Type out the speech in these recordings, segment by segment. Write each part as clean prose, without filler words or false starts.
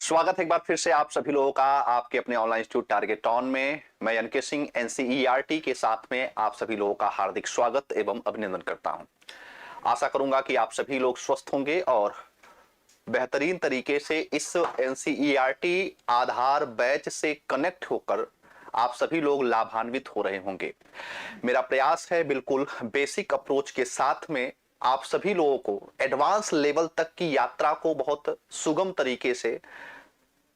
स्वागत है एक बार फिर से आप सभी लोगों का आपके अपने ऑनलाइन इंस्टीट्यूट टारगेट ऑन में। मैं एनके सिंह एनसीईआरटी के साथ में आप सभी लोगों का हार्दिक स्वागत एवं अभिनंदन करता हूं। आशा करूंगा कि आप सभी लोग स्वस्थ होंगे और बेहतरीन तरीके से इस एनसीईआरटी आधार बैच से कनेक्ट होकर आप सभी लोग लाभान्वित हो रहे होंगे। मेरा प्रयास है बिल्कुल बेसिक अप्रोच के साथ में आप सभी लोगों को एडवांस लेवल तक की यात्रा को बहुत सुगम तरीके से,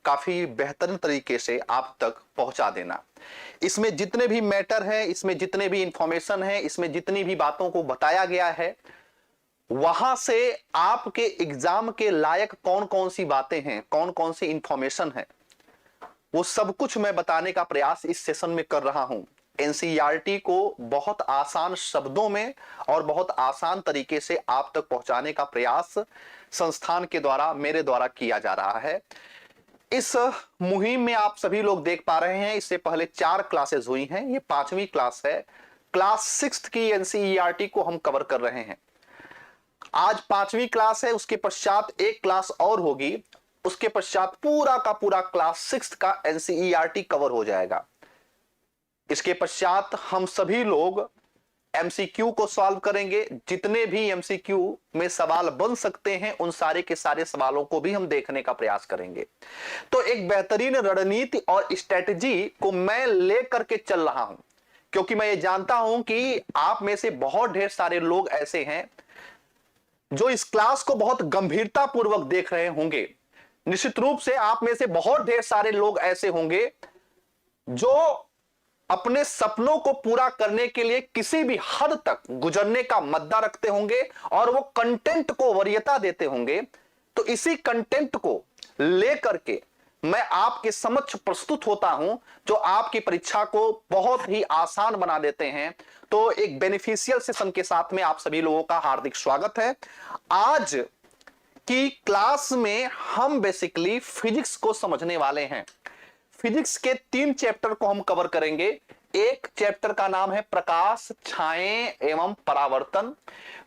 काफी बेहतरीन तरीके से आप तक पहुंचा देना। इसमें जितने भी मैटर है, इसमें जितने भी इंफॉर्मेशन है, इसमें जितनी भी बातों को बताया गया है, वहां से आपके एग्जाम के लायक कौन कौन सी बातें हैं, कौन कौन सी इंफॉर्मेशन है, वो सब कुछ मैं बताने का प्रयास इस सेशन में कर रहा हूं। एनसीईआरटी को बहुत आसान शब्दों में और बहुत आसान तरीके से आप तक पहुंचाने का प्रयास संस्थान के द्वारा, मेरे द्वारा किया जा रहा है। इस मुहिम में आप सभी लोग देख पा रहे हैं, इससे पहले 4 क्लासेस हुई हैं, ये 5वीं क्लास है। क्लास 6 की एनसीईआरटी को हम कवर कर रहे हैं। आज 5वीं क्लास है, उसके पश्चात एक क्लास और होगी, उसके पश्चात पूरा का पूरा क्लास 6 का एनसीईआरटी कवर हो जाएगा। इसके पश्चात हम सभी लोग एमसीक्यू को सॉल्व करेंगे। जितने भी एमसीक्यू में सवाल बन सकते हैं उन सारे के सारे सवालों को भी हम देखने का प्रयास करेंगे। तो एक बेहतरीन रणनीति और स्ट्रेटजी को मैं लेकर के चल रहा हूं, क्योंकि मैं ये जानता हूं कि आप में से बहुत ढेर सारे लोग ऐसे हैं जो इस क्लास को बहुत गंभीरता पूर्वक देख रहे होंगे। निश्चित रूप से आप में से बहुत ढेर सारे लोग ऐसे होंगे जो अपने सपनों को पूरा करने के लिए किसी भी हद तक गुजरने का मद्दा रखते होंगे और वो कंटेंट को वरीयता देते होंगे। तो इसी कंटेंट को लेकर के मैं आपके समक्ष प्रस्तुत होता हूं, जो आपकी परीक्षा को बहुत ही आसान बना देते हैं। तो एक बेनिफिशियल सेशन के साथ में आप सभी लोगों का हार्दिक स्वागत है। आज की क्लास में हम बेसिकली फिजिक्स को समझने वाले हैं। फिजिक्स के 3 चैप्टर को हम कवर करेंगे। एक चैप्टर का नाम है प्रकाश, छाएं एवं परावर्तन,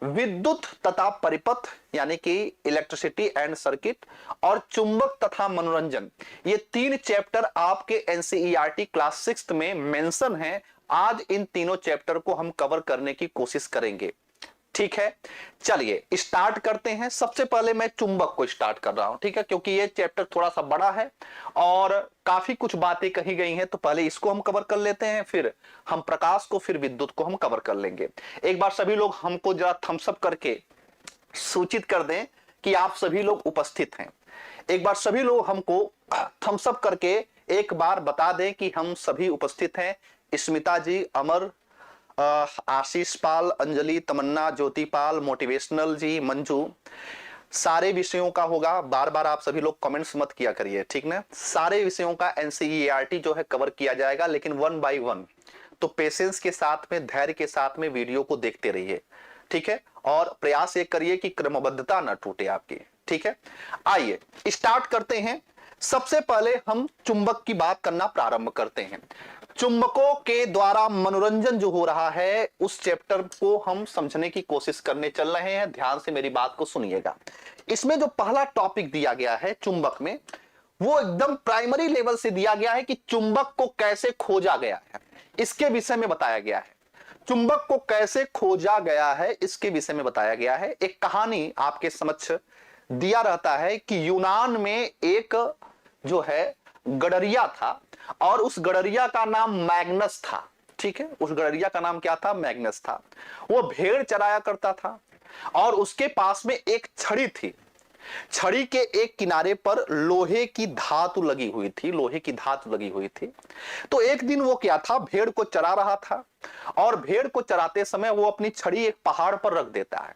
विद्युत तथा परिपथ यानी कि इलेक्ट्रिसिटी एंड सर्किट, और चुंबक तथा मनोरंजन। ये 3 चैप्टर आपके एनसीईआरटी क्लास 6 में मेंशन है। आज इन तीनों चैप्टर को हम कवर करने की कोशिश करेंगे। ठीक है, चलिए स्टार्ट करते हैं। सबसे पहले मैं चुंबक को स्टार्ट कर रहा हूं, ठीक है, क्योंकि ये चैप्टर थोड़ा सा बड़ा है और काफी कुछ बातें कही गई हैं। तो पहले इसको हम कवर कर लेते हैं, फिर हम प्रकाश को, फिर विद्युत को हम कवर कर लेंगे। एक बार सभी लोग हमको जरा थम्स अप करके सूचित कर दें कि आप सभी लोग उपस्थित हैं। एक बार सभी लोग हमको थम्स अप करके एक बार बता दें कि हम सभी उपस्थित हैं। स्मिता जी, अमर, आशीष पाल, अंजलि, तमन्ना, ज्योतिपाल, मोटिवेशनल जी, मंजू, सारे विषयों का होगा। बार बार आप सभी लोग कमेंट्स मत किया करिए, ठीक ना। सारे विषयों का एनसीईआरटी जो है कवर किया जाएगा, लेकिन 1 बाय 1। तो पेशेंस के साथ में, धैर्य के साथ में वीडियो को देखते रहिए, ठीक है, और प्रयास ये करिए कि क्रमबद्धता न टूटे आपकी, ठीक है। आइए स्टार्ट करते हैं। सबसे पहले हम चुंबक की बात करना प्रारंभ करते हैं। चुंबकों के द्वारा मनोरंजन जो हो रहा है, उस चैप्टर को हम समझने की कोशिश करने चल रहे हैं। ध्यान से मेरी बात को सुनिएगा। इसमें जो पहला टॉपिक दिया गया है चुंबक में, वो एकदम प्राइमरी लेवल से दिया गया है कि चुंबक को कैसे खोजा गया है, इसके विषय में बताया गया है। चुंबक को कैसे खोजा गया है इसके विषय में बताया गया है। एक कहानी आपके समक्ष दिया रहता है कि यूनान में एक जो है गडरिया था, और उस गडरिया का नाम मैग्नस था, ठीक है। उस गडरिया का नाम क्या था? मैग्नस था। वो भेड़ चराया करता था और उसके पास में एक छड़ी थी। छड़ी के एक किनारे पर लोहे की धातु लगी हुई थी, लोहे की धातु लगी हुई थी। तो एक दिन वो क्या था, भेड़ को चरा रहा था, और भेड़ को चराते समय वो अपनी छड़ी एक पहाड़ पर रख देता है।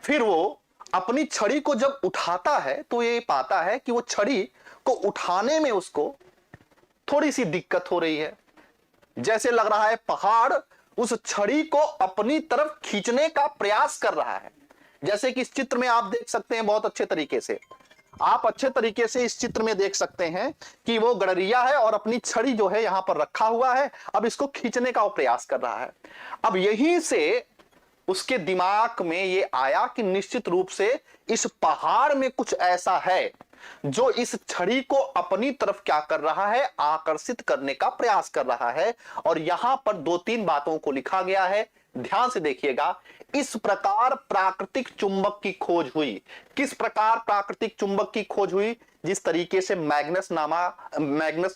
फिर वो अपनी छड़ी को जब उठाता है तो ये पाता है कि वो छड़ी को उठाने में उसको थोड़ी सी दिक्कत हो रही है। जैसे लग रहा है पहाड़ उस छड़ी को अपनी तरफ खींचने का प्रयास कर रहा है। जैसे कि इस चित्र में आप देख सकते हैं बहुत अच्छे तरीके से, आप अच्छे तरीके से इस चित्र में देख सकते हैं कि वो गडरिया है और अपनी छड़ी जो है यहां पर रखा हुआ है। अब इसको खींचने का वो प्रयास कर रहा है। अब यहीं से उसके दिमाग में ये आया कि निश्चित रूप से इस पहाड़ में कुछ ऐसा है जो इस छड़ी को अपनी तरफ क्या कर रहा है, आकर्षित करने का प्रयास कर रहा है। और यहां पर दो तीन बातों को लिखा गया है, ध्यान से देखिएगा। इस प्रकार प्राकृतिक चुंबक की खोज हुई। किस प्रकार प्राकृतिक चुंबक की खोज हुई? जिस तरीके से मैग्नस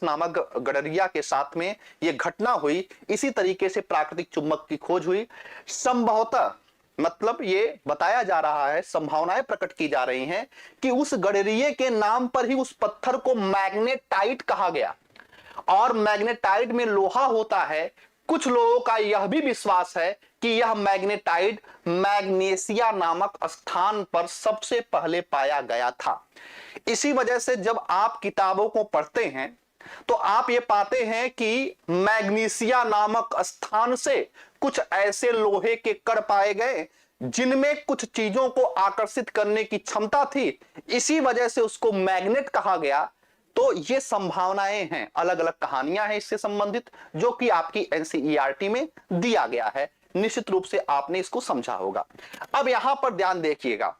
नामक गडरिया के साथ में यह घटना हुई, इसी तरीके से प्राकृतिक चुंबक की खोज हुई। संभवतः, मतलब ये बताया जा रहा है, संभावनाएं प्रकट की जा रही हैं कि उस गडरिये के नाम पर ही उस पत्थर को मैग्नेटाइट कहा गया। और मैग्नेटाइट में लोहा होता है। कुछ लोगों का यह भी विश्वास है कि यह मैग्नेटाइट मैग्नेशिया नामक स्थान पर सबसे पहले पाया गया था। इसी वजह से जब आप किताबों को पढ़ते हैं तो आप ये पाते हैं कि मैग्नीशिया नामक स्थान से कुछ ऐसे लोहे के कण पाए गए जिनमें कुछ चीजों को आकर्षित करने की क्षमता थी, इसी वजह से उसको मैग्नेट कहा गया। तो ये संभावनाएं हैं, अलग अलग कहानियां हैं इससे संबंधित, जो कि आपकी एनसीईआरटी में दिया गया है। निश्चित रूप से आपने इसको समझा होगा। अब यहां पर ध्यान देखिएगा,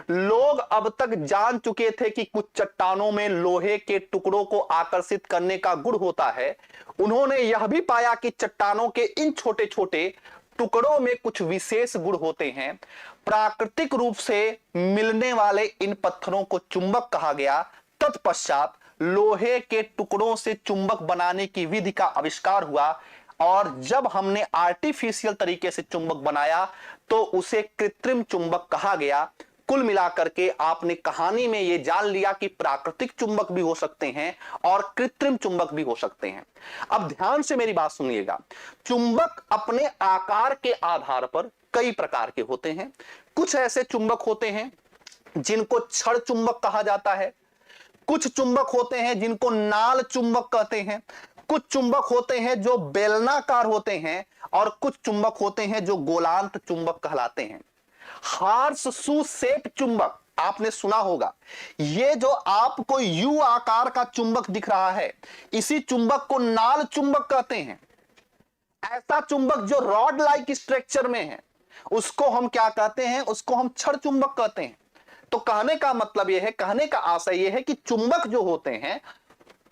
लोग अब तक जान चुके थे कि कुछ चट्टानों में लोहे के टुकड़ों को आकर्षित करने का गुण होता है। उन्होंने यह भी पाया कि चट्टानों के इन छोटे छोटे टुकड़ों में कुछ विशेष गुण होते हैं। प्राकृतिक रूप से मिलने वाले इन पत्थरों को चुंबक कहा गया। तत्पश्चात लोहे के टुकड़ों से चुंबक बनाने की विधि का आविष्कार हुआ, और जब हमने आर्टिफिशियल तरीके से चुंबक बनाया तो उसे कृत्रिम चुंबक कहा गया। कुल मिलाकर के आपने कहानी में यह जान लिया कि प्राकृतिक चुंबक भी हो सकते हैं और कृत्रिम चुंबक भी हो सकते हैं। अब ध्यान से मेरी बात सुनिएगा। चुंबक अपने आकार के आधार पर कई प्रकार के होते हैं। कुछ ऐसे चुंबक होते हैं जिनको छड़ चुंबक कहा जाता है। कुछ चुंबक होते हैं जिनको नाल चुंबक कहते हैं। कुछ चुंबक होते हैं जो बेलनाकार होते हैं, और कुछ चुंबक होते हैं जो गोलांत चुंबक कहलाते हैं। हार्स शू शेप चुंबक आपने सुना होगा। ये जो आपको यू आकार का चुंबक दिख रहा है, इसी चुंबक को नाल चुंबक कहते हैं। ऐसा चुंबक जो रॉड लाइक स्ट्रक्चर में है, उसको हम क्या कहते हैं? उसको हम छड़ चुंबक कहते हैं। तो कहने का मतलब यह है, कहने का आशय यह है कि चुंबक जो होते हैं,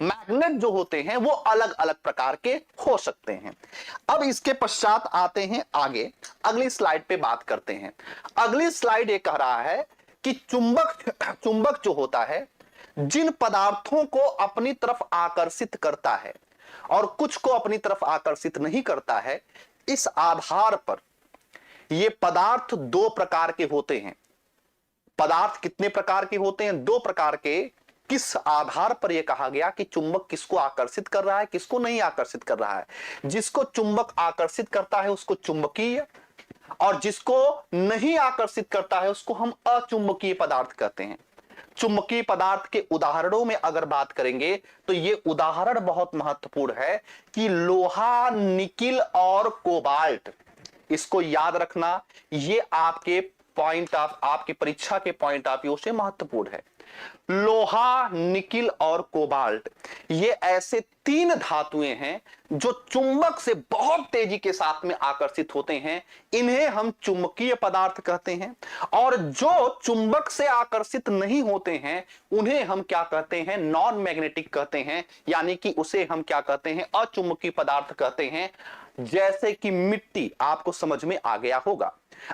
मैग्नेट जो होते हैं, वो अलग अलग प्रकार के हो सकते हैं। अब इसके पश्चात आते हैं आगे, अगली स्लाइड पे बात करते हैं। अगली स्लाइड ये कह रहा है कि चुंबक जो होता है, जिन पदार्थों को अपनी तरफ आकर्षित करता है और कुछ को अपनी तरफ आकर्षित नहीं करता है, इस आधार पर ये पदार्थ दो प्रकार के होते हैं। पदार्थ कितने प्रकार के होते हैं? दो प्रकार के। किस आधार पर यह कहा गया कि चुंबक किसको आकर्षित कर रहा है, किसको नहीं आकर्षित कर रहा है? जिसको चुंबक आकर्षित करता है उसको चुंबकीय, और जिसको नहीं आकर्षित करता है उसको हम अचुंबकीय पदार्थ कहते हैं। चुंबकीय पदार्थ के उदाहरणों में अगर बात करेंगे तो ये उदाहरण बहुत महत्वपूर्ण है कि लोहा, निकिल और कोबाल्ट। इसको याद रखना, ये आपकी परीक्षा के पॉइंट ऑफ व्यू से महत्वपूर्ण है। लोहा, निकिल और कोबाल्ट, ये ऐसे तीन धातुएं हैं जो चुंबक से बहुत तेजी के साथ में आकर्षित होते हैं। इन्हें हम चुंबकीय पदार्थ कहते हैं। और जो चुंबक से आकर्षित नहीं होते हैं उन्हें हम क्या कहते हैं? नॉन मैग्नेटिक कहते हैं, यानी कि उसे हम क्या कहते हैं? अचुंबकीय पदार्थ कहते हैं। जैसे कि मिट्टी, आपको समझ में आ गया होगा।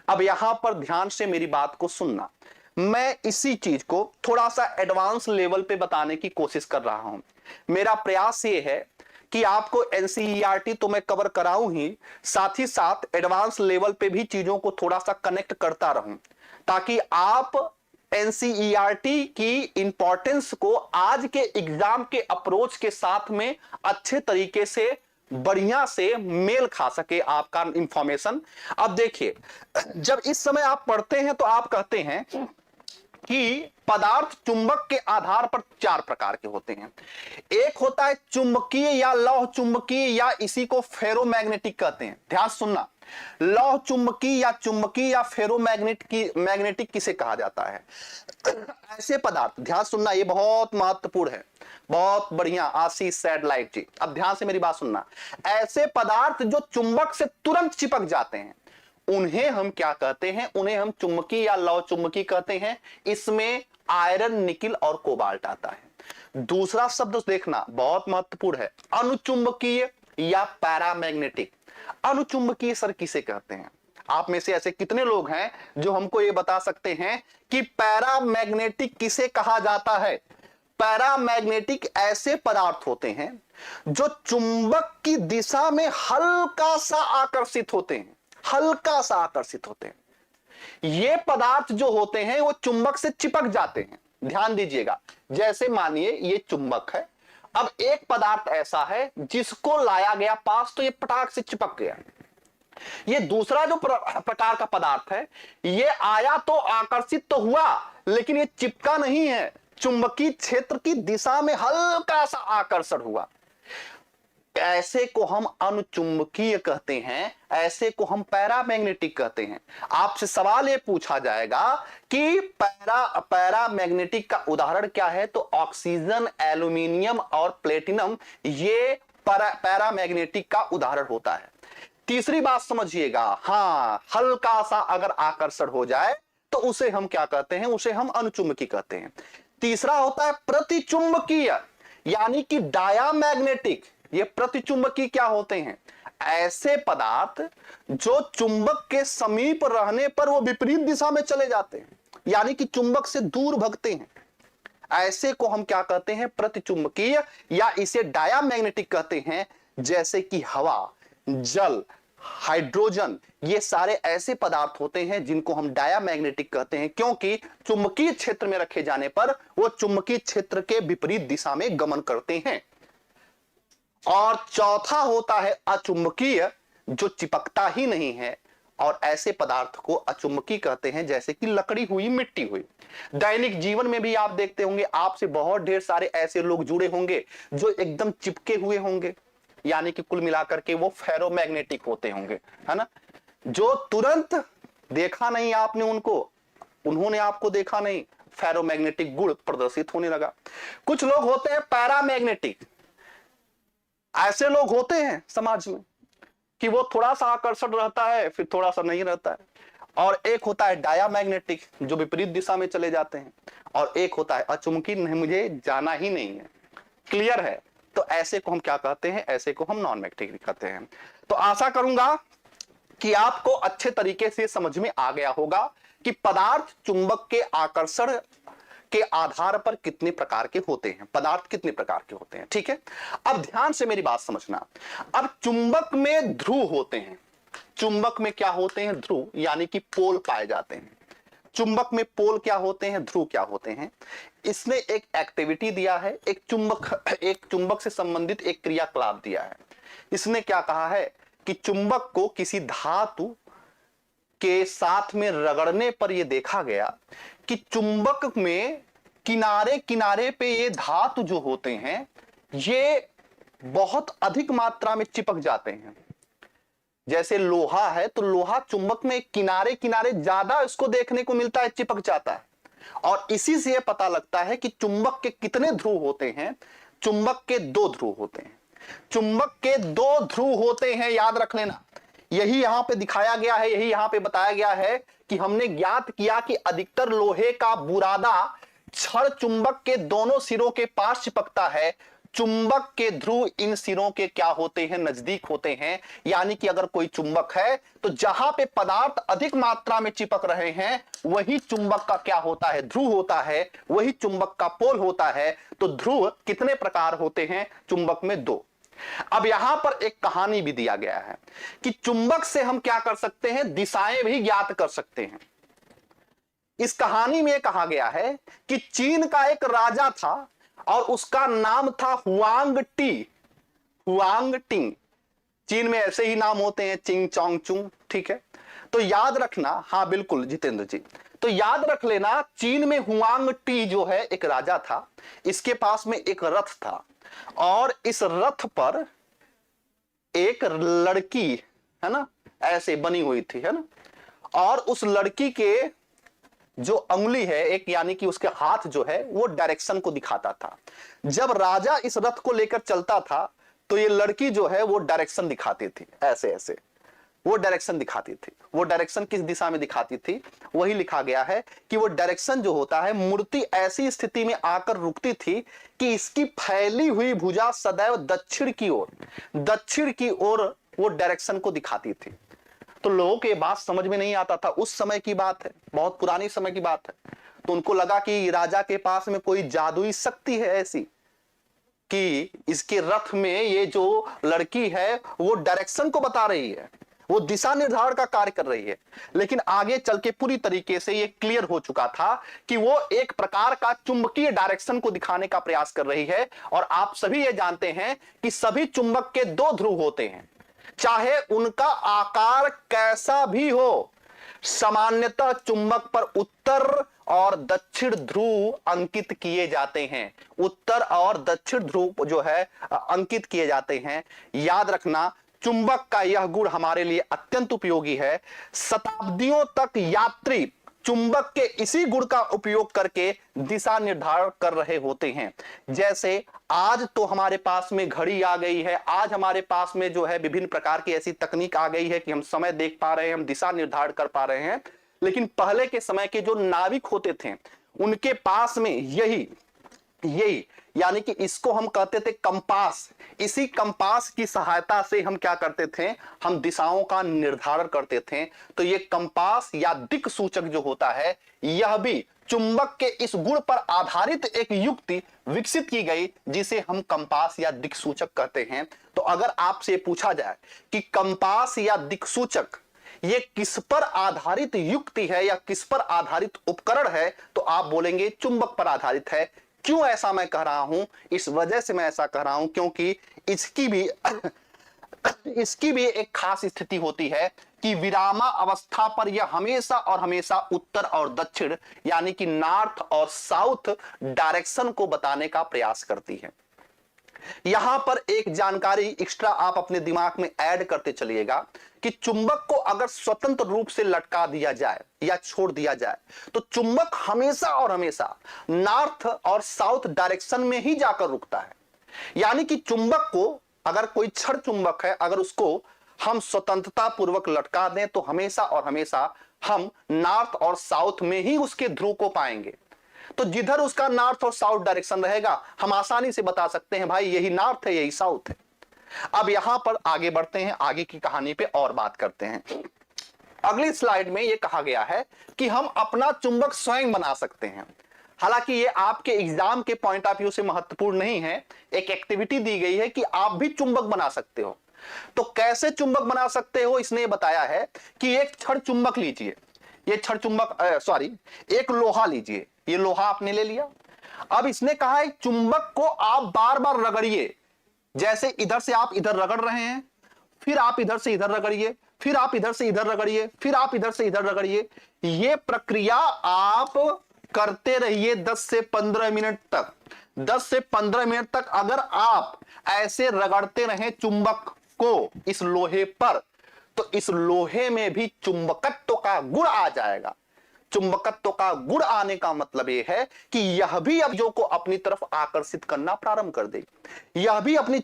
अब यहां पर ध्यान से मेरी बात को सुनना। मैं इसी चीज को थोड़ा सा एडवांस लेवल पे बताने की कोशिश कर रहा हूं। मेरा प्रयास ये है कि आपको एनसीईआरटी तो मैं कवर कराऊं ही, साथ ही साथ एडवांस लेवल पे भी चीजों को थोड़ा सा कनेक्ट करता रहूं, ताकि आप एनसीईआरटी की इंपॉर्टेंस को आज के एग्जाम के अप्रोच के साथ में अच्छे तरीके से, बढ़िया से मेल खा सके आपका इंफॉर्मेशन। अब देखिए, जब इस समय आप पढ़ते हैं तो आप कहते हैं कि पदार्थ चुंबक के आधार पर चार प्रकार के होते हैं। एक होता है चुंबकीय या लौह चुंबकीय, या इसी को फेरोमैग्नेटिक कहते हैं। ध्यान सुनना, लौह चुंबकीय या फेरोमैग्नेटिक किसे कहा जाता है? ऐसे पदार्थ, ध्यान सुनना, ये बहुत महत्वपूर्ण है। बहुत बढ़िया आशीष सैटेलाइट जी, अब ध्यान से मेरी बात सुनना। ऐसे पदार्थ जो चुंबक से तुरंत चिपक जाते हैं उन्हें हम क्या कहते हैं, उन्हें हम चुंबकीय या लौ चुंबकीय कहते हैं। इसमें आयरन, निकिल और कोबाल्ट आता है। दूसरा शब्द देखना बहुत महत्वपूर्ण है, अनुचुंबकीय या पैरामैग्नेटिक। अनुचुंबकीय सर किसे कहते हैं? आप में से ऐसे कितने लोग हैं जो हमको ये बता सकते हैं कि पैरामैग्नेटिक किसे कहा जाता है? पैरामैग्नेटिक ऐसे पदार्थ होते हैं जो चुंबक की दिशा में हल्का सा आकर्षित होते हैं, हल्का सा आकर्षित होते हैं। ये पदार्थ जो होते हैं वो चुंबक से चिपक जाते हैं। ध्यान दीजिएगा, जैसे मानिए ये चुंबक है, अब एक पदार्थ ऐसा है जिसको लाया गया पास तो ये पटाख से चिपक गया। ये दूसरा जो प्रकार का पदार्थ है, ये आया तो आकर्षित तो हुआ लेकिन ये चिपका नहीं है, चुंबकीय क्षेत्र की दिशा में हल्का सा आकर्षण हुआ। ऐसे को हम अनुचुंबकीय कहते हैं, ऐसे को हम पैरामैग्नेटिक कहते हैं। आपसे सवाल ये पूछा जाएगा कि पैरामैग्नेटिक का उदाहरण क्या है, तो ऑक्सीजन, एल्यूमिनियम और प्लेटिनम ये पैरामैग्नेटिक का उदाहरण होता है। तीसरी बात समझिएगा, हां, हल्का सा अगर आकर्षण हो जाए तो उसे हम क्या कहते हैं, उसे हम अनुचुंबकीय कहते हैं। तीसरा होता है प्रतिचुंबकीय, यानी कि डायामैग्नेटिक। ये प्रतिचुंबकीय क्या होते हैं? ऐसे पदार्थ जो चुंबक के समीप रहने पर वो विपरीत दिशा में चले जाते हैं, यानी कि चुंबक से दूर भगते हैं। ऐसे को हम क्या कहते हैं? प्रतिचुंबकीय या इसे डायामैग्नेटिक कहते हैं। जैसे कि हवा, जल, हाइड्रोजन, ये सारे ऐसे पदार्थ होते हैं जिनको हम डायामैग्नेटिक कहते हैं, क्योंकि चुंबकीय क्षेत्र में रखे जाने पर वो चुंबकीय क्षेत्र के विपरीत दिशा में गमन करते हैं। और चौथा होता है अचुंबकीय, जो चिपकता ही नहीं है, और ऐसे पदार्थ को अचुंबकीय कहते हैं, जैसे कि लकड़ी हुई, मिट्टी हुई। दैनिक जीवन में भी आप देखते होंगे, आपसे बहुत ढेर सारे ऐसे लोग जुड़े होंगे जो एकदम चिपके हुए होंगे, यानी कि कुल मिलाकर के वो फेरोमैग्नेटिक होते होंगे, है ना। जो तुरंत देखा नहीं आपने उनको, उन्होंने आपको देखा नहीं, फेरोमैग्नेटिक गुण प्रदर्शित होने लगा। कुछ लोग होते हैं पैरामैग्नेटिक। ऐसे लोग होते हैं समाज में कि वो थोड़ा सा आकर्षण रहता है, फिर थोड़ा सा नहीं रहता है। और एक होता है डायामैग्नेटिक, जो विपरीत दिशा में चले जाते हैं। और एक होता है अचुंबकीय, नहीं मुझे जाना ही नहीं है। क्लियर है? तो ऐसे को हम क्या कहते हैं? ऐसे को हम नॉन मैग्नेटिक कहते हैं। तो आशा करूंगा कि आपको अच्छे तरीके से समझ में आ गया होगा कि पदार्थ चुंबक के आकर्षण के आधार पर कितने प्रकार के होते हैं, पदार्थ कितने प्रकार के होते हैं। ठीक है, अब ध्यान से मेरी बात समझना। अब चुंबक में ध्रुव होते हैं। चुंबक में क्या होते हैं? ध्रुव, यानी कि पोल पाए जाते हैं। चुंबक में पोल क्या होते हैं, ध्रुव क्या होते हैं। इसने एक एक्टिविटी दिया है, एक चुंबक से संबंधित एक क्रियाकलाप दिया है। इसने क्या कहा है कि चुंबक को किसी धातु के साथ में रगड़ने पर यह देखा गया कि चुंबक में किनारे किनारे पे ये धातु जो होते हैं ये बहुत अधिक मात्रा में चिपक जाते हैं। जैसे लोहा है तो लोहा चुंबक में किनारे किनारे ज्यादा इसको देखने को मिलता है, चिपक जाता है। और इसी से यह पता लगता है कि चुंबक के कितने ध्रुव होते हैं। चुंबक के 2 ध्रुव होते हैं। चुंबक के 2 ध्रुव होते हैं, याद रख लेना। यही यहां पे दिखाया गया है, यही यहां पे बताया गया है कि हमने ज्ञात किया कि अधिकतर लोहे का बुरादा छड़ चुंबक के दोनों सिरों के पास चिपकता है। चुंबक के ध्रुव इन सिरों के क्या होते हैं? नजदीक होते हैं। यानी कि अगर कोई चुंबक है तो जहां पे पदार्थ अधिक मात्रा में चिपक रहे हैं वही चुंबक का क्या होता है? ध्रुव होता है, वही चुंबक का पोल होता है। तो ध्रुव कितने प्रकार होते हैं? चुंबक में 2। अब यहां पर एक कहानी भी दिया गया है कि चुंबक से हम क्या कर सकते हैं? दिशाएं भी ज्ञात कर सकते हैं। इस कहानी में कहा गया है कि चीन का एक राजा था और उसका नाम था हुआंग टी। हुआंग टिंग। चीन में ऐसे ही नाम होते हैं, चिंग चोंग चुंग। ठीक है, तो याद रखना। हाँ बिल्कुल जितेंद्र जी, तो याद रख लेना, चीन में हुआंग टी जो है एक राजा था। इसके पास में एक रथ था और इस रथ पर एक लड़की, है ना, ऐसे बनी हुई थी, है ना। और उस लड़की के जो अंगुली है एक, यानी कि उसके हाथ जो है वो डायरेक्शन को दिखाता था। जब राजा इस रथ को लेकर चलता था तो ये लड़की जो है वो डायरेक्शन दिखाती थी, ऐसे ऐसे। वो डायरेक्शन दिखाती थी। वो डायरेक्शन किस दिशा में दिखाती थी, वही लिखा गया है कि वो डायरेक्शन जो होता है, मूर्ति ऐसी स्थिति में आकर रुकती थी कि इसकी फैली हुई भुजा सदैव दक्षिण की ओर वो डायरेक्शन को दिखाती थी। तो लोगों को ये बात समझ में नहीं आता था, उस समय की बात है, बहुत पुरानी समय की बात है। तो उनको लगा कि राजा के पास में कोई जादुई शक्ति है ऐसी कि इसके रथ में ये जो लड़की है वो डायरेक्शन को बता रही है, वो दिशा निर्धारण का कार्य कर रही है। लेकिन आगे चल के पूरी तरीके से ये क्लियर हो चुका था कि वो एक प्रकार का चुंबकीय डायरेक्शन को दिखाने का प्रयास कर रही है। और आप सभी ये जानते हैं कि सभी चुंबक के दो ध्रुव होते हैं, चाहे उनका आकार कैसा भी हो। सामान्यतः चुंबक पर उत्तर और दक्षिण ध्रुव अंकित किए जाते हैं, उत्तर और दक्षिण ध्रुव जो है अंकित किए जाते हैं। याद रखना, चुंबक का यह गुण हमारे लिए अत्यंत उपयोगी है। शताब्दियों तक यात्री चुंबक के इसी गुण का उपयोग करके दिशा निर्धारण कर रहे होते हैं। जैसे आज तो हमारे पास में घड़ी आ गई है, आज हमारे पास में जो है विभिन्न प्रकार की ऐसी तकनीक आ गई है कि हम समय देख पा रहे हैं, हम दिशा निर्धारण कर पा रहे हैं। लेकिन पहले के समय के जो नाविक होते थे उनके पास में यही यानी कि इसको हम कहते थे कंपास। इसी कंपास की सहायता से हम क्या करते थे, हम दिशाओं का निर्धारण करते थे। तो ये कंपास या दिक् सूचक जो होता है, यह भी चुंबक के इस गुण पर आधारित एक युक्ति विकसित की गई जिसे हम कंपास या दिक् सूचक कहते हैं। तो अगर आपसे पूछा जाए कि कंपास या दिक् सूचक ये किस पर आधारित युक्ति है या किस पर आधारित उपकरण है, तो आप बोलेंगे चुंबक पर आधारित है। क्यों ऐसा मैं कह रहा हूं, इस वजह से मैं ऐसा कह रहा हूं क्योंकि इसकी भी एक खास स्थिति होती है कि विरामा अवस्था पर यह हमेशा और हमेशा उत्तर और दक्षिण यानी कि नॉर्थ और साउथ डायरेक्शन को बताने का प्रयास करती है। यहां पर एक जानकारी एक्स्ट्रा आप अपने दिमाग में ऐड करते चलिएगा कि चुंबक को अगर स्वतंत्र रूप से लटका दिया जाए या छोड़ दिया जाए तो चुंबक हमेशा और हमेशा नॉर्थ और साउथ डायरेक्शन में ही जाकर रुकता है। यानी कि चुंबक को अगर कोई क्षण चुंबक है, अगर उसको हम स्वतंत्रता पूर्वक लटका दें तो हमेशा और हमेशा हम नॉर्थ और साउथ में ही उसके ध्रुव को पाएंगे। तो जिधर उसका नॉर्थ और साउथ डायरेक्शन रहेगा हम आसानी से बता सकते हैं भाई यही नॉर्थ है यही साउथ है। अब यहां पर आगे बढ़ते हैं, आगे की कहानी पे और बात करते हैं। अगली स्लाइड में यह कहा गया है कि हम अपना चुंबक स्वयं बना सकते हैं। हालांकि ये आपके एग्जाम के पॉइंट ऑफ व्यू से महत्वपूर्ण नहीं है, एक एक्टिविटी दी गई है कि आप भी चुंबक बना सकते हो। तो कैसे चुंबक बना सकते हो, इसने बताया है कि एक छड़ चुंबक लीजिए, ये छड़ चुंबक एक लोहा लीजिए, ये लोहा आपने ले लिया। अब इसने कहा है चुंबक को आप बार बार रगड़िए, जैसे इधर से आप इधर रगड़ रहे हैं, फिर आप इधर से इधर रगड़िए, फिर आप इधर से इधर रगड़िए, फिर आप इधर से इधर रगड़िए। ये प्रक्रिया आप करते रहिए 10 से 15 मिनट तक। 10 से 15 मिनट तक अगर आप ऐसे रगड़ते रहें चुंबक को इस लोहे पर, तो इस लोहे में भी चुंबकत्व का गुण आ जाएगा। चुंबकत्व का गुण आने का मतलब यह है कि यह भी चीजों को अपनी तरफ आकर्षित करना प्रारंभ कर देगी, यह भी अपनी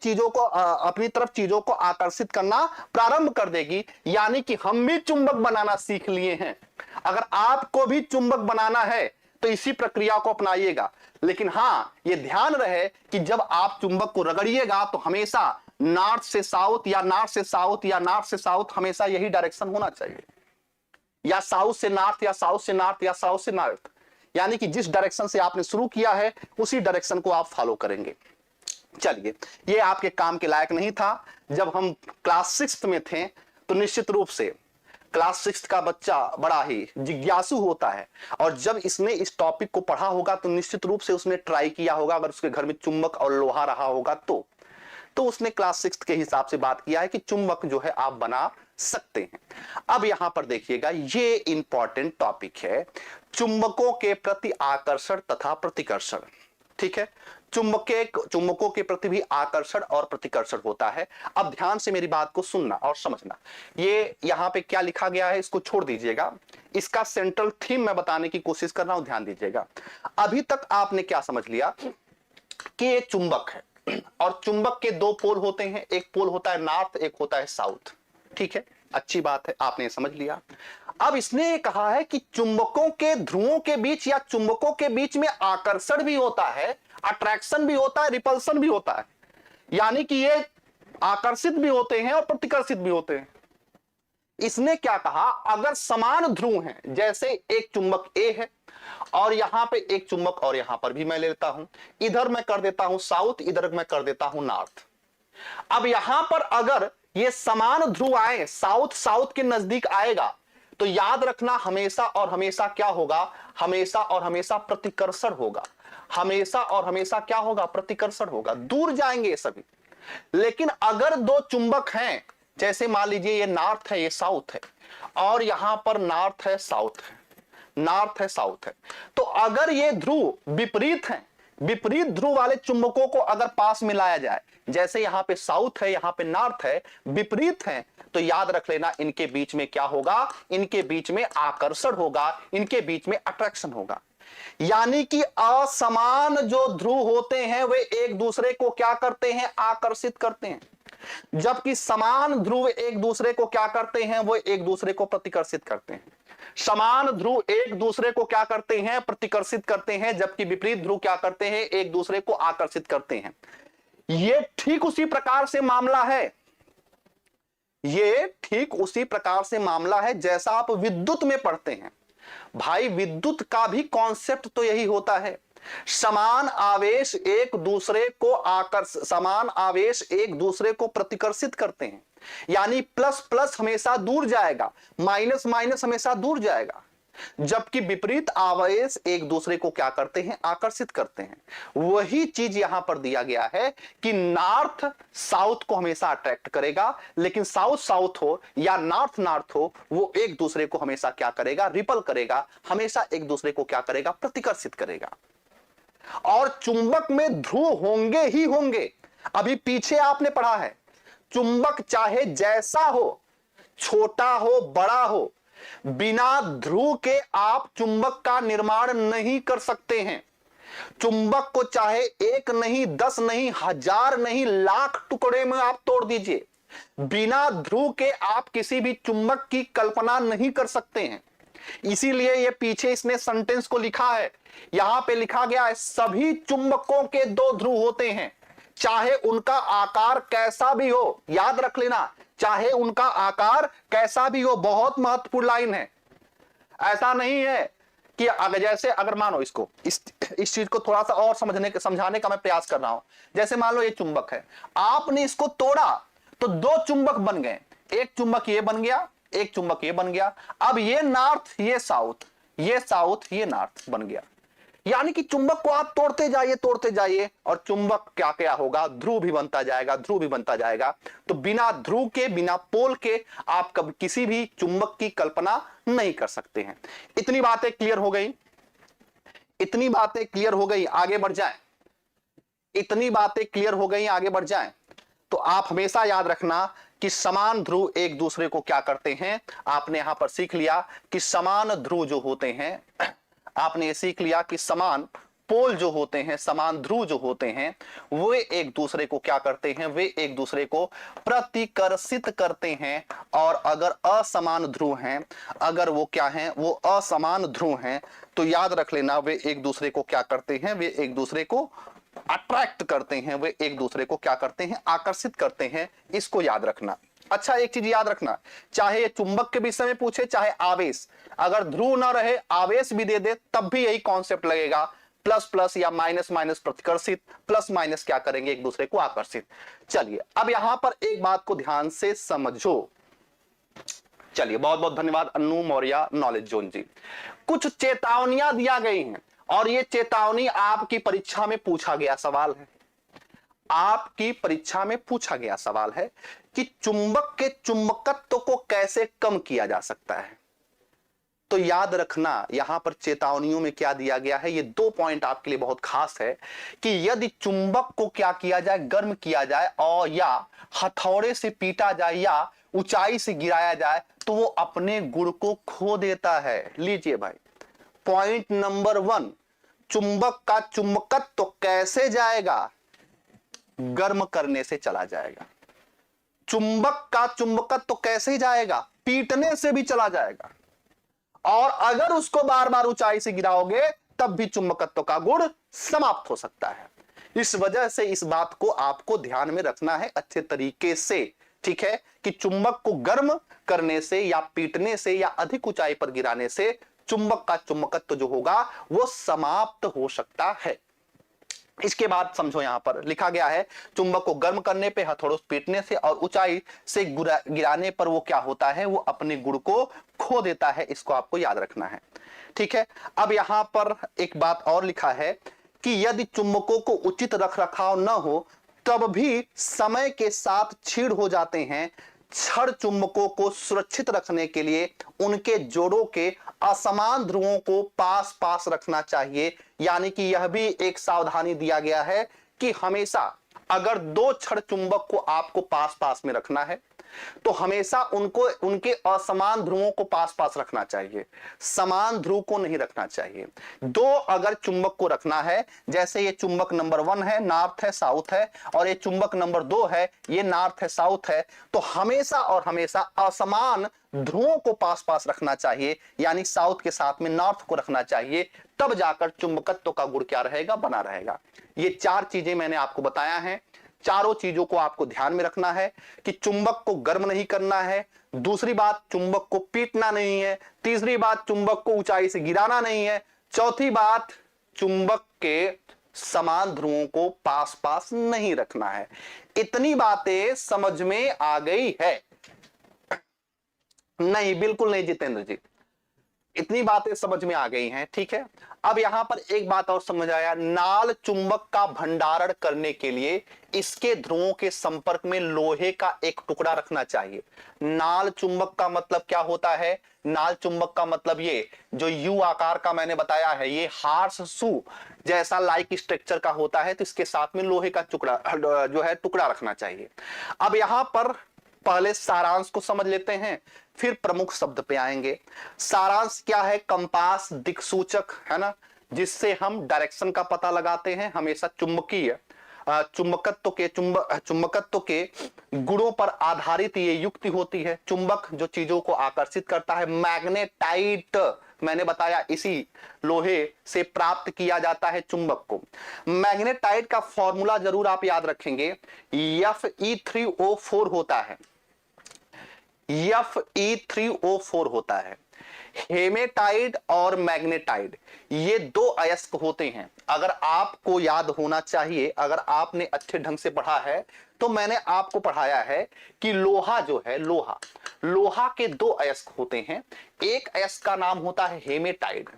तरफ चीजों को आकर्षित करना प्रारंभ कर देगी। यानी कि हम भी चुंबक बनाना सीख लिए हैं। अगर आपको भी चुंबक बनाना है तो इसी प्रक्रिया को अपनाइएगा। लेकिन हां, यह ध्यान रहे कि जब आप चुंबक को रगड़िएगा तो हमेशा नॉर्थ से साउथ या नॉर्थ से साउथ या नॉर्थ से साउथ हमेशा यही डायरेक्शन होना चाहिए, या साउथ से नॉर्थ या साउथ से नॉर्थ या साउथ से नॉर्थ। यानी कि जिस डायरेक्शन से आपने शुरू किया है उसी डायरेक्शन को आप फॉलो करेंगे। चलिए, ये आपके काम के लायक नहीं था। जब हम क्लास 6 में थे तो निश्चित रूप से क्लास 6 का बच्चा बड़ा ही जिज्ञासु होता है, और जब इसने इस टॉपिक को पढ़ा होगा तो निश्चित रूप से उसने ट्राई किया होगा। अगर उसके घर में चुंबक और लोहा रहा होगा तो उसने क्लास 6 के हिसाब से बात किया है कि चुंबक जो है आप बना सकते हैं। अब यहां पर देखिएगा, ये इंपॉर्टेंट टॉपिक है, चुंबकों के प्रति आकर्षण तथा प्रतिकर्षण। ठीक है, चुंबकों के प्रति भी आकर्षण और प्रतिकर्षण होता है। अब ध्यान से मेरी बात को सुनना और समझना। ये यहां पे क्या लिखा गया है इसको छोड़ दीजिएगा, इसका सेंट्रल थीम मैं बताने की कोशिश कर रहा हूं, ध्यान दीजिएगा। अभी तक आपने क्या समझ लिया कि ये चुंबक है और चुंबक के दो पोल होते हैं, एक पोल होता है नॉर्थ, एक होता है साउथ। ठीक है, अच्छी बात है, आपने समझ लिया। अब इसने कहा है कि चुंबकों के ध्रुवों के बीच या चुंबकों के बीच में आकर्षण भी होता है, अट्रैक्शन भी होता है, रिपल्सन भी होता है, यानी कि ये आकर्षित भी होते हैं और प्रतिकर्षित भी होते हैं। इसने क्या कहा, अगर समान ध्रुव हैं, जैसे एक चुंबक ए है और यहां पे एक चुंबक, और यहां पर भी मैं लेता हूं, इधर मैं कर देता हूं साउथ, इधर मैं कर देता हूं नॉर्थ। अब यहां पर अगर ये समान ध्रुव आए, साउथ साउथ के नजदीक आएगा, तो याद रखना हमेशा और हमेशा क्या होगा, हमेशा और हमेशा प्रतिकर्षण होगा। हमेशा और हमेशा क्या होगा, प्रतिकर्षण होगा, दूर जाएंगे ये सभी। लेकिन अगर दो चुंबक हैं, जैसे मान लीजिए ये नॉर्थ है, ये साउथ है, और यहां पर नॉर्थ है, साउथ है, नॉर्थ है, साउथ है, तो अगर ये ध्रुव विपरीत हैं, विपरीत ध्रुव वाले चुंबकों को अगर पास मिलाया जाए, जैसे यहां पे साउथ है, यहां पे नॉर्थ है, विपरीत हैं, तो याद रख लेना इनके बीच में क्या होगा, इनके बीच में आकर्षण होगा, इनके बीच में अट्रैक्शन होगा। यानी कि असमान जो ध्रुव होते हैं वे एक दूसरे को क्या करते हैं, आकर्षित करते हैं, जबकि समान ध्रुव एक दूसरे को क्या करते हैं, वो एक दूसरे को प्रतिकर्षित करते हैं। समान ध्रुव एक दूसरे को क्या करते हैं, प्रतिकर्षित करते हैं, जबकि विपरीत ध्रुव क्या करते हैं, एक दूसरे को आकर्षित करते हैं। ये ठीक उसी प्रकार से मामला है, ये ठीक उसी प्रकार से मामला है जैसा आप विद्युत में पढ़ते हैं। भाई विद्युत का भी कॉन्सेप्ट तो यही होता है, समान आवेश एक दूसरे को समान आवेश एक दूसरे को प्रतिकर्षित करते हैं, यानी प्लस प्लस हमेशा दूर जाएगा, माइनस माइनस हमेशा दूर जाएगा, जबकि विपरीत आवेश एक दूसरे को क्या करते हैं, आकर्षित करते हैं। वही चीज यहां पर दिया गया है कि नॉर्थ साउथ को हमेशा अट्रैक्ट करेगा, लेकिन साउथ साउथ हो या नॉर्थ नॉर्थ हो, वो एक दूसरे को हमेशा क्या करेगा, रिपल करेगा, हमेशा एक दूसरे को क्या करेगा, प्रतिकर्षित करेगा। और चुंबक में ध्रुव होंगे ही होंगे। अभी पीछे आपने पढ़ा है, चुंबक चाहे जैसा हो, छोटा हो बड़ा हो, बिना ध्रुव के आप चुंबक का निर्माण नहीं कर सकते हैं। चुंबक को चाहे एक नहीं, 10 नहीं, 1000 नहीं, लाख टुकड़े में आप तोड़ दीजिए, बिना ध्रुव के आप किसी भी चुंबक की कल्पना नहीं कर सकते हैं। इसीलिए ये पीछे इसने सेंटेंस को लिखा है, यहां पे लिखा गया है, सभी चुंबकों के 2 ध्रुव होते हैं, चाहे उनका आकार कैसा भी हो। याद रख लेना, चाहे उनका आकार कैसा भी हो, बहुत महत्वपूर्ण लाइन है। ऐसा नहीं है कि जैसे अगर मानो इसको इस चीज को थोड़ा सा और समझाने का मैं प्रयास कर रहा हूं। जैसे मान लो ये चुंबक है, आपने इसको तोड़ा तो 2 चुंबक बन गए, एक चुंबक ये बन गया, एक चुंबक ये बन गया। अब ये नॉर्थ, ये साउथ, ये साउथ, ये नॉर्थ बन गया। यानी कि चुंबक को आप तोड़ते जाइए और चुंबक क्या क्या होगा, ध्रुव भी बनता जाएगा, ध्रुव भी बनता जाएगा। तो बिना ध्रुव के, बिना पोल के आप कभी किसी भी चुंबक की कल्पना नहीं कर सकते हैं। इतनी बातें क्लियर हो गई, इतनी बातें क्लियर हो गई, आगे बढ़ जाएं। इतनी बातें क्लियर हो गई, आगे बढ़ जाएं। तो आप हमेशा याद रखना कि समान ध्रुव एक दूसरे को क्या करते हैं, आपने यहां पर सीख लिया कि समान ध्रुव जो होते हैं, आपने ये सीख लिया कि समान पोल जो होते हैं, समान ध्रुव जो होते हैं, वे एक दूसरे को क्या करते हैं, वे एक दूसरे को प्रतिकर्षित करते हैं। और अगर असमान ध्रुव हैं, अगर वो क्या हैं, वो असमान ध्रुव हैं, तो याद रख लेना वे एक दूसरे को क्या करते हैं, वे एक दूसरे को अट्रैक्ट करते हैं, वे एक दूसरे को क्या करते हैं, आकर्षित करते हैं। इसको याद रखना। अच्छा, एक चीज याद रखना, चाहे ये चुंबक के विषय में पूछे, चाहे आवेश, अगर ध्रुव ना रहे आवेश भी दे दे तब भी यही कॉन्सेप्ट लगेगा, प्लस प्लस या माइनस माइनस प्रतिकर्षित, प्लस माइनस क्या करेंगे, एक दूसरे को आकर्षित। चलिए अब यहां पर एक बात को ध्यान से समझो। चलिए, बहुत बहुत धन्यवाद अन्नू मौर्य नॉलेज जोन जी। कुछ चेतावनियां दिया गई हैं और ये चेतावनी आपकी परीक्षा में पूछा गया सवाल है, आपकी परीक्षा में पूछा गया सवाल है कि चुंबक के चुंबकत्व को कैसे कम किया जा सकता है। तो याद रखना यहां पर चेतावनियों में क्या दिया गया है, ये 2 पॉइंट आपके लिए बहुत खास है कि यदि चुंबक को क्या किया जाए, गर्म किया जाए और या हथौड़े से पीटा जाए या ऊंचाई से गिराया जाए तो वो अपने गुण को खो देता है। लीजिए भाई, पॉइंट नंबर 1, चुंबक का चुंबकत्व कैसे जाएगा, गर्म करने से चला जाएगा। चुंबक का चुंबकत्व तो कैसे ही जाएगा, पीटने से भी चला जाएगा, और अगर उसको बार बार ऊंचाई से गिराओगे तब भी चुंबकत्व का गुण समाप्त हो सकता है। इस वजह से इस बात को आपको ध्यान में रखना है अच्छे तरीके से, ठीक है, कि चुंबक को गर्म करने से या पीटने से या अधिक ऊंचाई पर गिराने से चुंबक का चुंबकत्व जो होगा वो समाप्त हो सकता है। इसके बाद समझो, यहां पर लिखा गया है चुंबक को गर्म करने पे, हथौड़ों से पीटने से और ऊंचाई से गिराने पर वो क्या होता है, वो अपने गुण को खो देता है। इसको आपको याद रखना है, ठीक है। अब यहां पर एक बात और लिखा है कि यदि चुंबकों को उचित रखरखाव न हो तब भी समय के साथ छीड़ हो जाते हैं। छड़ चुंबकों को सुरक्षित रखने के लिए उनके जोड़ों के असमान ध्रुवों को पास पास रखना चाहिए। यानी कि यह भी एक सावधानी दिया गया है कि हमेशा अगर दो छड़ चुंबक को आपको पास पास में रखना है तो हमेशा उनको उनके असमान ध्रुवों को पास पास रखना चाहिए, समान ध्रुव को नहीं रखना चाहिए। दो अगर चुंबक को रखना है, जैसे ये चुंबक नंबर 1 है, नॉर्थ है साउथ है, और ये चुंबक नंबर 2 है, ये नॉर्थ है साउथ है, तो हमेशा और हमेशा असमान ध्रुवों को पास पास रखना चाहिए, यानी साउथ के साथ में नॉर्थ को रखना चाहिए, तब जाकर चुंबकत्व का गुण क्या रहेगा, बना रहेगा। ये 4 चीजें मैंने आपको बताया है। चारों चीजों को आपको ध्यान में रखना है कि चुंबक को गर्म नहीं करना है, दूसरी बात चुंबक को पीटना नहीं है, तीसरी बात चुंबक को ऊंचाई से गिराना नहीं है, चौथी बात चुंबक के समान ध्रुवों को पास पास नहीं रखना है। इतनी बातें समझ में आ गई है? नहीं, बिल्कुल नहीं जितेंद्र जी, इतनी बातें समझ में आ गई हैं, ठीक है। अब यहां पर एक बात और समझ आया, नाल चुंबक का भंडारण करने के लिए इसके ध्रुवों के संपर्क में लोहे का एक टुकड़ा रखना चाहिए। नाल चुंबक का मतलब क्या होता है, नाल चुंबक का मतलब ये जो यू आकार का मैंने बताया है, ये हार्स शू जैसा लाइक स्ट्रक्चर का होता है, तो इसके साथ में लोहे का टुकड़ा जो है टुकड़ा रखना चाहिए। अब यहां पर पहले सारांश को समझ लेते हैं, फिर प्रमुख शब्द पे आएंगे। सारांश क्या है, कंपास दिक्सूचक है ना, जिससे हम डायरेक्शन का पता लगाते हैं। हमेशा चुंबकीय चुंबकत्व के गुणों पर आधारित ये युक्ति होती है। चुंबक जो चीजों को आकर्षित करता है, मैग्नेटाइट मैंने बताया इसी लोहे से प्राप्त किया जाता है चुंबक को। मैग्नेटाइट का फॉर्मूला जरूर आप याद रखेंगे, Fe3O4 होता है, Fe3O4 होता है। हेमेटाइड और मैग्नेटाइड ये दो अयस्क होते हैं। अगर आपको याद होना चाहिए, अगर आपने अच्छे ढंग से पढ़ा है तो मैंने आपको पढ़ाया है कि लोहा जो है, लोहा के दो अयस्क होते हैं। एक अयस्क का नाम होता है हेमेटाइड,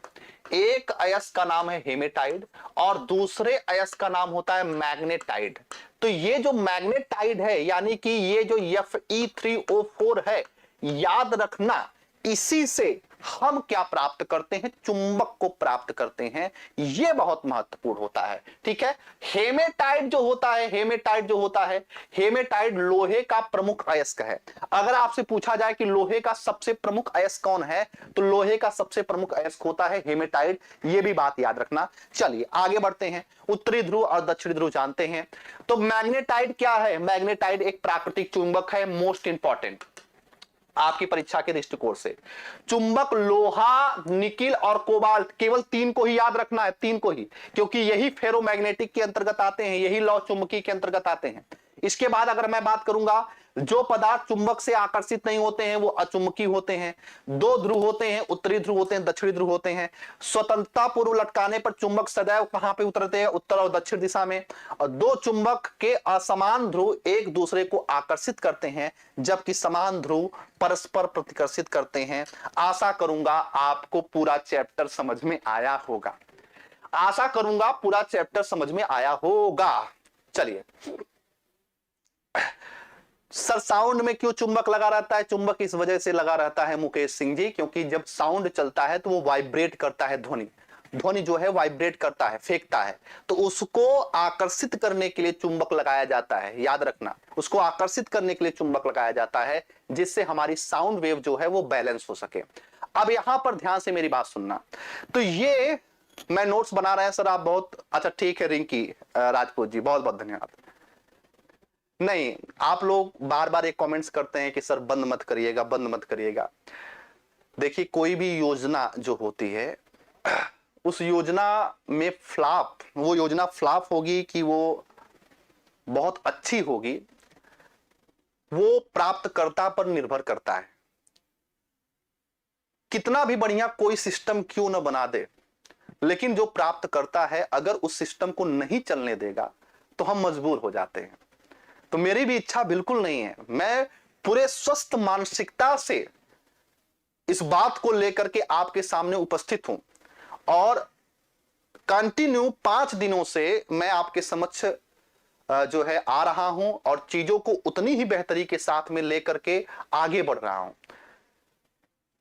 एक अयस्क का नाम है हेमेटाइड, और दूसरे अयस्क का नाम होता है मैग्नेटाइड। तो ये जो मैग्नेटाइड है, यानी कि ये जो Fe3O4 है, याद रखना इसी से हम क्या प्राप्त करते हैं, चुंबक को प्राप्त करते हैं। यह बहुत महत्वपूर्ण होता है, ठीक है। हेमेटाइड जो होता है, हेमेटाइड लोहे का प्रमुख अयस्क है। अगर आपसे पूछा जाए कि लोहे का सबसे प्रमुख अयस्क कौन है, तो लोहे का सबसे प्रमुख अयस्क होता है हेमेटाइड। यह भी बात याद रखना। चलिए आगे बढ़ते हैं। उत्तरी ध्रुव और दक्षिणी ध्रुव जानते हैं, तो मैग्नेटाइड क्या है, मैग्नेटाइड एक प्राकृतिक चुंबक है। मोस्ट इंपॉर्टेंट आपकी परीक्षा के दृष्टिकोण से, चुंबक लोहा, निकिल और कोबाल्ट, केवल 3 को ही याद रखना है, 3 को ही, क्योंकि यही फेरोमैग्नेटिक के अंतर्गत आते हैं, यही लौ चुंबकीय के अंतर्गत आते हैं। इसके बाद अगर मैं बात करूंगा, जो पदार्थ चुंबक से आकर्षित नहीं होते हैं वो अचुंबकीय होते हैं। 2 ध्रुव होते हैं, उत्तरी ध्रुव होते हैं, दक्षिणी ध्रुव होते हैं। स्वतंत्रता पूर्व लटकाने पर चुंबक सदैव कहां पे उतरते हैं, उत्तर और दक्षिण दिशा में। और 2 चुंबक के असमान ध्रुव एक दूसरे को आकर्षित करते हैं, जबकि समान ध्रुव परस्पर प्रतिकर्षित करते हैं। आशा करूंगा आपको पूरा चैप्टर समझ में आया होगा, आशा करूंगा पूरा चैप्टर समझ में आया होगा। चलिए, सर साउंड में क्यों चुंबक लगा रहता है? चुंबक इस वजह से लगा रहता है मुकेश सिंह जी, क्योंकि जब साउंड चलता है तो वो वाइब्रेट करता है, ध्वनि जो है वाइब्रेट करता है, फेंकता है, तो उसको आकर्षित करने के लिए चुंबक लगाया जाता है। याद रखना, उसको आकर्षित करने के लिए चुंबक लगाया जाता है, जिससे हमारी साउंड वेव जो है वो बैलेंस हो सके। अब यहां पर ध्यान से मेरी बात सुनना। तो ये मैं नोट्स बना रहे हैं सर, आप बहुत अच्छा, ठीक है। रिंकी राजपूत जी बहुत बहुत धन्यवाद। नहीं, आप लोग बार बार एक कमेंट्स करते हैं कि सर बंद मत करिएगा, बंद मत करिएगा। देखिए, कोई भी योजना जो होती है उस योजना में वो योजना फ्लॉप होगी कि वो बहुत अच्छी होगी, वो प्राप्तकर्ता पर निर्भर करता है। कितना भी बढ़िया कोई सिस्टम क्यों न बना दे, लेकिन जो प्राप्त करता है अगर उस सिस्टम को नहीं चलने देगा तो हम मजबूर हो जाते हैं। तो मेरी भी इच्छा बिल्कुल नहीं है, मैं पूरे स्वस्थ मानसिकता से इस बात को लेकर के आपके सामने उपस्थित हूं और कंटिन्यू 5 दिनों से मैं आपके समक्ष जो है आ रहा हूं और चीजों को उतनी ही बेहतरी के साथ में लेकर के आगे बढ़ रहा हूं।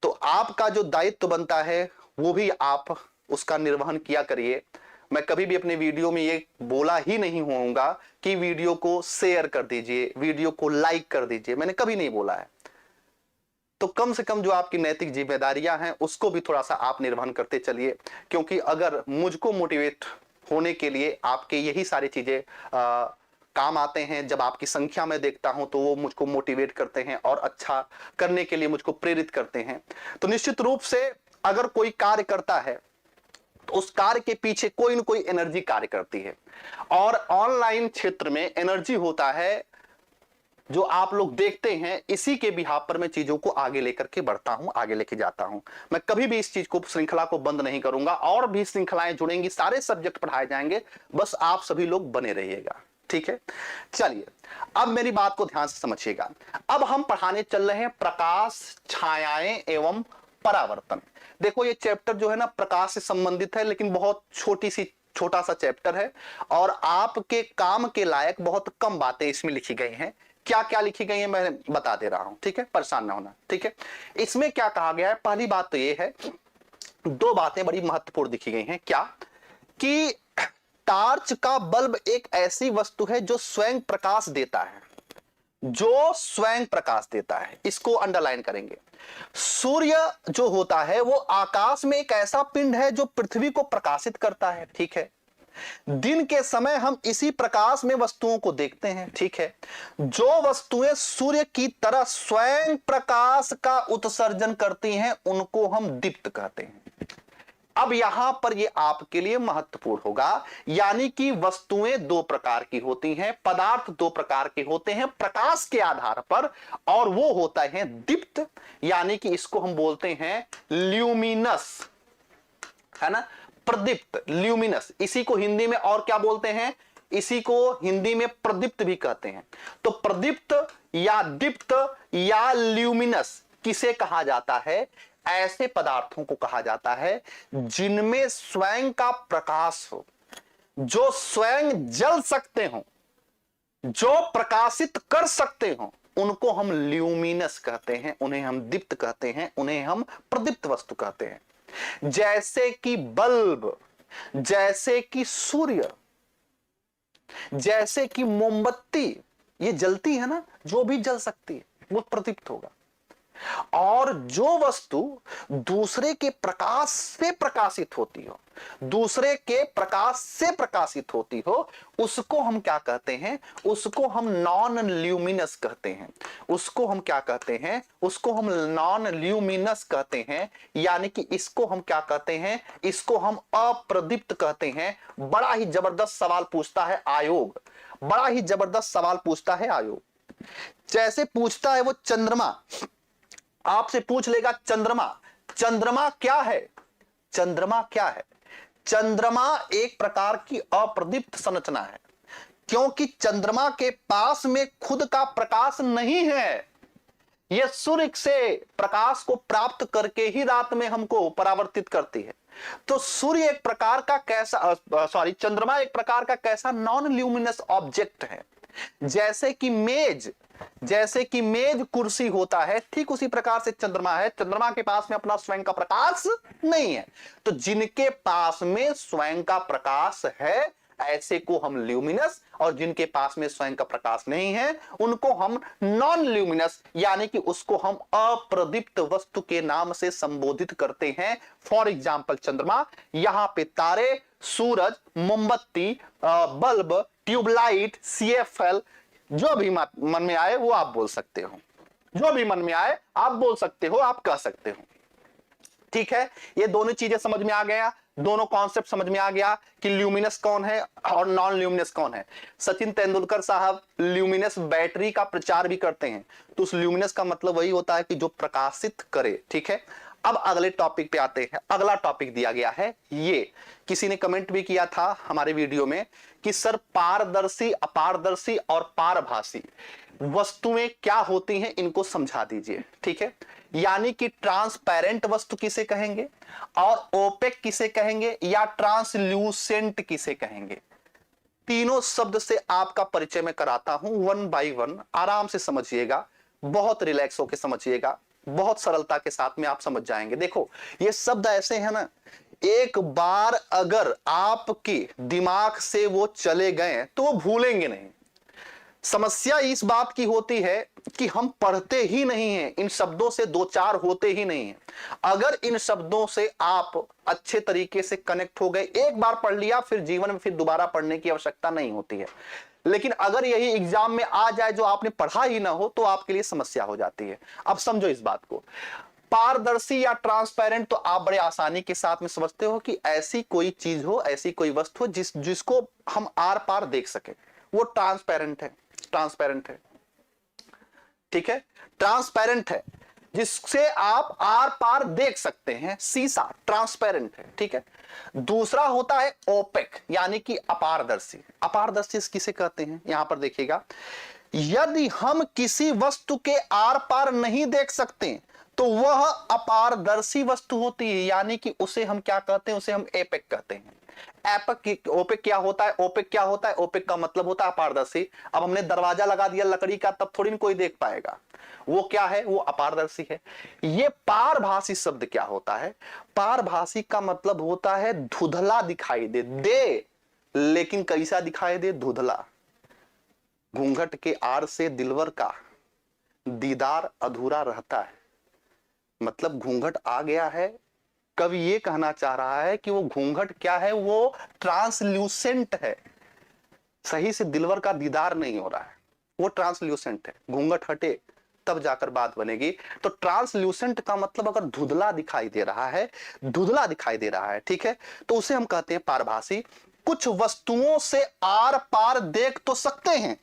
तो आपका जो दायित्व बनता है वो भी आप उसका निर्वहन किया करिए। मैं कभी भी अपने वीडियो में ये बोला ही नहीं होऊंगा कि वीडियो को शेयर कर दीजिए, वीडियो को लाइक कर दीजिए, मैंने कभी नहीं बोला है। तो कम से कम जो आपकी नैतिक जिम्मेदारियां हैं उसको भी थोड़ा सा आप निर्वहन करते चलिए, क्योंकि अगर मुझको मोटिवेट होने के लिए आपके यही सारी चीजें काम आते हैं। जब आपकी संख्या में देखता हूं तो वो मुझको मोटिवेट करते हैं और अच्छा करने के लिए मुझको प्रेरित करते हैं। तो निश्चित रूप से अगर कोई कार्य करता है तो उस कार्य के पीछे कोई न कोई एनर्जी कार्य करती है, और ऑनलाइन क्षेत्र में एनर्जी होता है जो आप लोग देखते हैं। इसी के बिहाफ पर मैं चीजों को आगे लेकर के बढ़ता हूं, आगे लेके जाता हूं। मैं कभी भी इस चीज को, श्रृंखला को बंद नहीं करूंगा, और भी श्रृंखलाएं जुड़ेंगी, सारे सब्जेक्ट पढ़ाए जाएंगे, बस आप सभी लोग बने रहिएगा, ठीक है। चलिए, अब मेरी बात को ध्यान से समझिएगा। अब हम पढ़ाने चल रहे हैं प्रकाश, छायाएं एवं परावर्तन। देखो, ये चैप्टर जो है ना प्रकाश से संबंधित है, लेकिन बहुत छोटा सा चैप्टर है और आपके काम के लायक बहुत कम बातें इसमें लिखी गई हैं। क्या क्या लिखी गई है मैं बता दे रहा हूं, ठीक है, परेशान ना होना, ठीक है। इसमें क्या कहा गया है, पहली बात तो ये है, 2 बातें बड़ी महत्वपूर्ण लिखी गई हैं। क्या कि टार्च का बल्ब एक ऐसी वस्तु है जो स्वयं प्रकाश देता है, जो स्वयं प्रकाश देता है, इसको अंडरलाइन करेंगे। सूर्य जो होता है वो आकाश में एक ऐसा पिंड है जो पृथ्वी को प्रकाशित करता है, ठीक है। दिन के समय हम इसी प्रकाश में वस्तुओं को देखते हैं, ठीक है। जो वस्तुएं सूर्य की तरह स्वयं प्रकाश का उत्सर्जन करती हैं उनको हम दीप्त कहते हैं। अब यहां पर ये आपके लिए महत्वपूर्ण होगा, यानी कि वस्तुएं 2 प्रकार की होती हैं, पदार्थ 2 प्रकार के होते हैं प्रकाश के आधार पर, और वो होता है दीप्त, यानी कि इसको हम बोलते हैं ल्यूमिनस, है ना, प्रदीप्त, ल्यूमिनस। इसी को हिंदी में और क्या बोलते हैं, इसी को हिंदी में प्रदीप्त भी कहते हैं। तो प्रदीप्त या दीप्त या ल्यूमिनस किसे कहा जाता है, ऐसे पदार्थों को कहा जाता है जिनमें स्वयं का प्रकाश हो, जो स्वयं जल सकते हो, जो प्रकाशित कर सकते हो, उनको हम ल्यूमिनस कहते हैं, उन्हें हम दीप्त कहते हैं, उन्हें हम प्रदीप्त वस्तु कहते हैं। जैसे कि बल्ब, जैसे कि सूर्य, जैसे कि मोमबत्ती, ये जलती है ना, जो भी जल सकती है वो प्रदीप्त होगा। और जो वस्तु दूसरे के प्रकाश से प्रकाशित होती हो, दूसरे के प्रकाश से प्रकाशित होती हो, उसको हम क्या कहते हैं, उसको हम नॉन ल्यूमिनस कहते हैं। उसको हम क्या कहते हैं, उसको हम नॉन ल्यूमिनस कहते हैं, यानी कि इसको हम क्या कहते हैं, इसको हम अप्रदीप्त कहते हैं। बड़ा ही जबरदस्त सवाल पूछता है आयोग, बड़ा ही जबरदस्त सवाल पूछता है आयोग। जैसे पूछता है वो चंद्रमा, आपसे पूछ लेगा चंद्रमा, चंद्रमा क्या है, चंद्रमा क्या है। चंद्रमा एक प्रकार की अप्रदीप्त संरचना है, क्योंकि चंद्रमा के पास में खुद का प्रकाश नहीं है। यह सूर्य से प्रकाश को प्राप्त करके ही रात में हमको परावर्तित करती है। तो सूर्य एक प्रकार का कैसा, चंद्रमा एक प्रकार का कैसा नॉन ल्यूमिनस ऑब्जेक्ट है। जैसे कि मेज कुर्सी होता है, ठीक उसी प्रकार से चंद्रमा है। चंद्रमा के पास में अपना स्वयं का प्रकाश नहीं है। तो जिनके पास में स्वयं का प्रकाश है ऐसे को हम ल्यूमिनस, और जिनके पास में स्वयं का प्रकाश नहीं है उनको हम नॉन ल्यूमिनस, यानी कि उसको हम अप्रदीप्त वस्तु के नाम से संबोधित करते हैं। फॉर एग्जाम्पल चंद्रमा, यहां पे तारे, सूरज, मोमबत्ती, बल्ब, ट्यूबलाइट, CFL, जो भी मन में आए वो आप बोल सकते हो, जो भी मन में आए आप बोल सकते हो, आप कह सकते हो। ठीक है, ये दोनों चीजें समझ में आ गया, दोनों कॉन्सेप्ट समझ में आ गया कि ल्यूमिनस कौन है और नॉन ल्यूमिनस कौन है। सचिन तेंदुलकर साहब ल्यूमिनस बैटरी का प्रचार भी करते हैं, तो उस ल्यूमिनस का मतलब वही होता है कि जो प्रकाशित करे। ठीक है, अब अगले टॉपिक पे आते हैं। अगला टॉपिक दिया गया है, ये किसी ने कमेंट भी किया था हमारे वीडियो में कि सर पारदर्शी, अपारदर्शी और पारभासी वस्तुएं क्या होती हैं, इनको समझा दीजिए। ठीक है, यानी कि ट्रांसपेरेंट वस्तु किसे कहेंगे और ओपेक किसे कहेंगे या ट्रांसल्यूसेंट किसे कहेंगे। तीनों शब्द से आपका परिचय मैं कराता हूं वन बाय वन, आराम से समझिएगा, बहुत रिलैक्स होकर समझिएगा, बहुत सरलता के साथ में आप समझ जाएंगे। देखो ये शब्द ऐसे हैं ना, एक बार अगर आपके दिमाग से वो चले गए तो वो भूलेंगे नहीं। समस्या इस बात की होती है कि हम पढ़ते ही नहीं हैं, इन शब्दों से दो चार होते ही नहीं हैं। अगर इन शब्दों से आप अच्छे तरीके से कनेक्ट हो गए, एक बार पढ़ लिया, फिर जीवन में फिर दोबारा पढ़ने की आवश्यकता नहीं होती है। लेकिन अगर यही एग्जाम में आ जाए जो आपने पढ़ा ही ना हो, तो आपके लिए समस्या हो जाती है। अब समझो इस बात को, पारदर्शी या ट्रांसपेरेंट तो आप बड़े आसानी के साथ में समझते हो कि ऐसी कोई चीज हो, ऐसी कोई वस्तु हो जिसको हम आर पार देख सके, वो ट्रांसपेरेंट है। ट्रांसपेरेंट है, ठीक है, ट्रांसपेरेंट है, जिससे आप आर पार देख सकते हैं, शीशा ट्रांसपेरेंट है। ठीक है, दूसरा होता है ओपेक यानी कि अपारदर्शी। अपारदर्शी किसे कहते हैं, यहां पर देखिएगा, यदि हम किसी वस्तु के आर पार नहीं देख सकते तो वह अपारदर्शी वस्तु होती है, यानी कि उसे हम क्या कहते हैं, उसे हम एपेक कहते हैं। एपेक, ओपेक क्या होता है, ओपेक क्या होता है, ओपेक का मतलब होता है अपारदर्शी। अब हमने दरवाजा लगा दिया लकड़ी का, तब थोड़ी ना कोई देख पाएगा, वो क्या है, वो अपारदर्शी है। ये पारभासी शब्द क्या होता है, पारभासी का मतलब होता है धुंधला दिखाई दे लेकिन कैसा दिखाई दे, धुंधला। घूंघट के आड़ से दिलवर का दीदार अधूरा रहता है, मतलब घूंघट आ गया है। कवि ये कहना चाह रहा है कि वो घूंघट क्या है, वो ट्रांसल्यूसेंट है, सही से दिलवर का दीदार नहीं हो रहा है, वो ट्रांसल्यूसेंट है। घूंघट हटे तब जाकर बात बनेगी। तो ट्रांसल्यूसेंट का मतलब अगर धुंधला दिखाई दे रहा है, धुंधला दिखाई दे रहा है, ठीक है, तो उसे हम कहते हैं पारभासी। कुछ वस्तुओं से आर पार देख तो सकते हैं